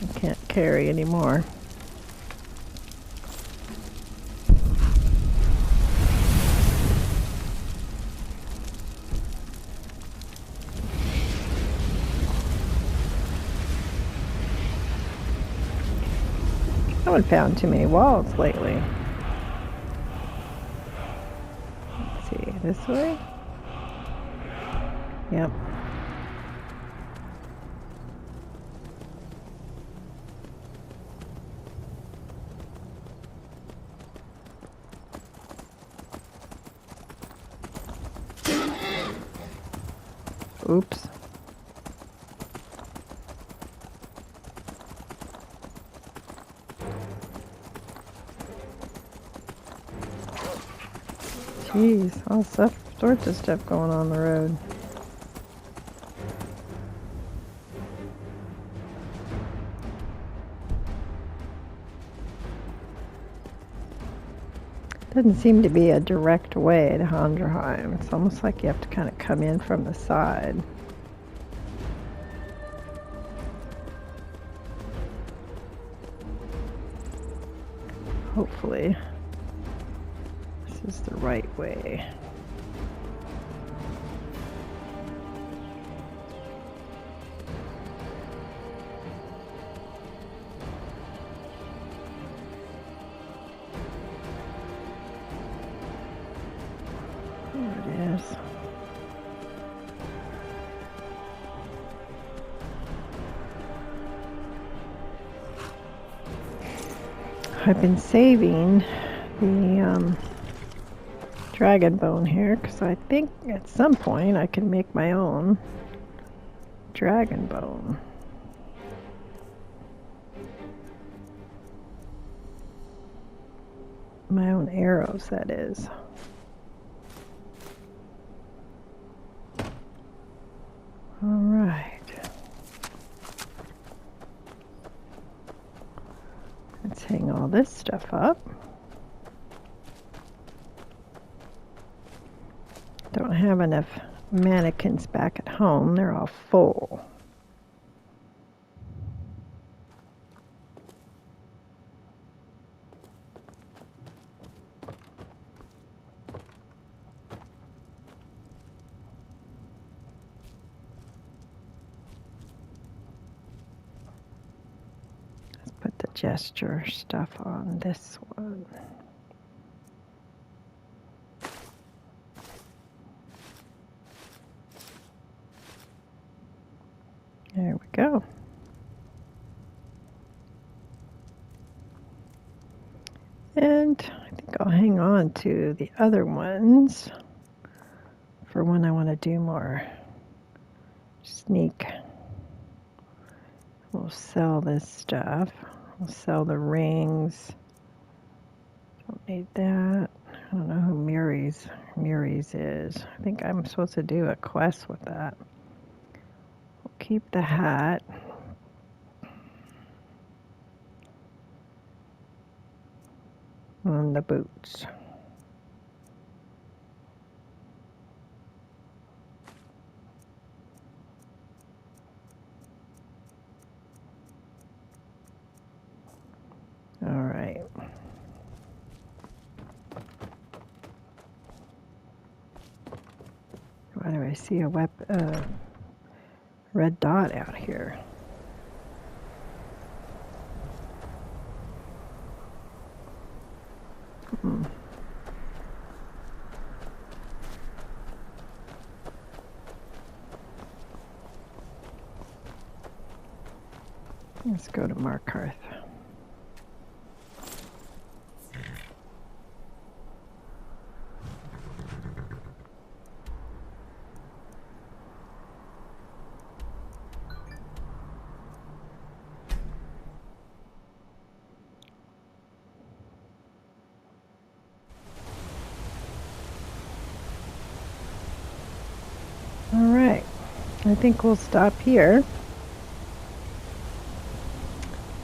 I can't carry anymore. I haven't found too many walls lately. Let's see, this way? Yep. Oops. Jeez, all sorts of stuff going on the road. Doesn't seem to be a direct way to Handraheim. It's almost like you have to kind of come in from the side. Hopefully, this is the right way. There it is. I've been saving the dragon bone here because I think at some point I can make my own dragon bone. My own arrows, that is. All right. Let's hang all this stuff up. Don't have enough mannequins back at home. They're all full. Let's put the gesture stuff on this one. There we go. And I think I'll hang on to the other ones for when I want to do more sneak. We'll sell this stuff. We'll sell the rings. Don't need that. I don't know who Muri's is. I think I'm supposed to do a quest with that. We'll keep the hat. And the boots. do I see a red dot out here? Let's go to Markarth. All right, I think we'll stop here.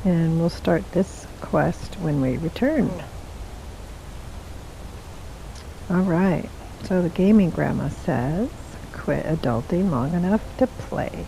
And we'll start this quest when we return. All right, so the gaming grandma says, quit adulting long enough to play.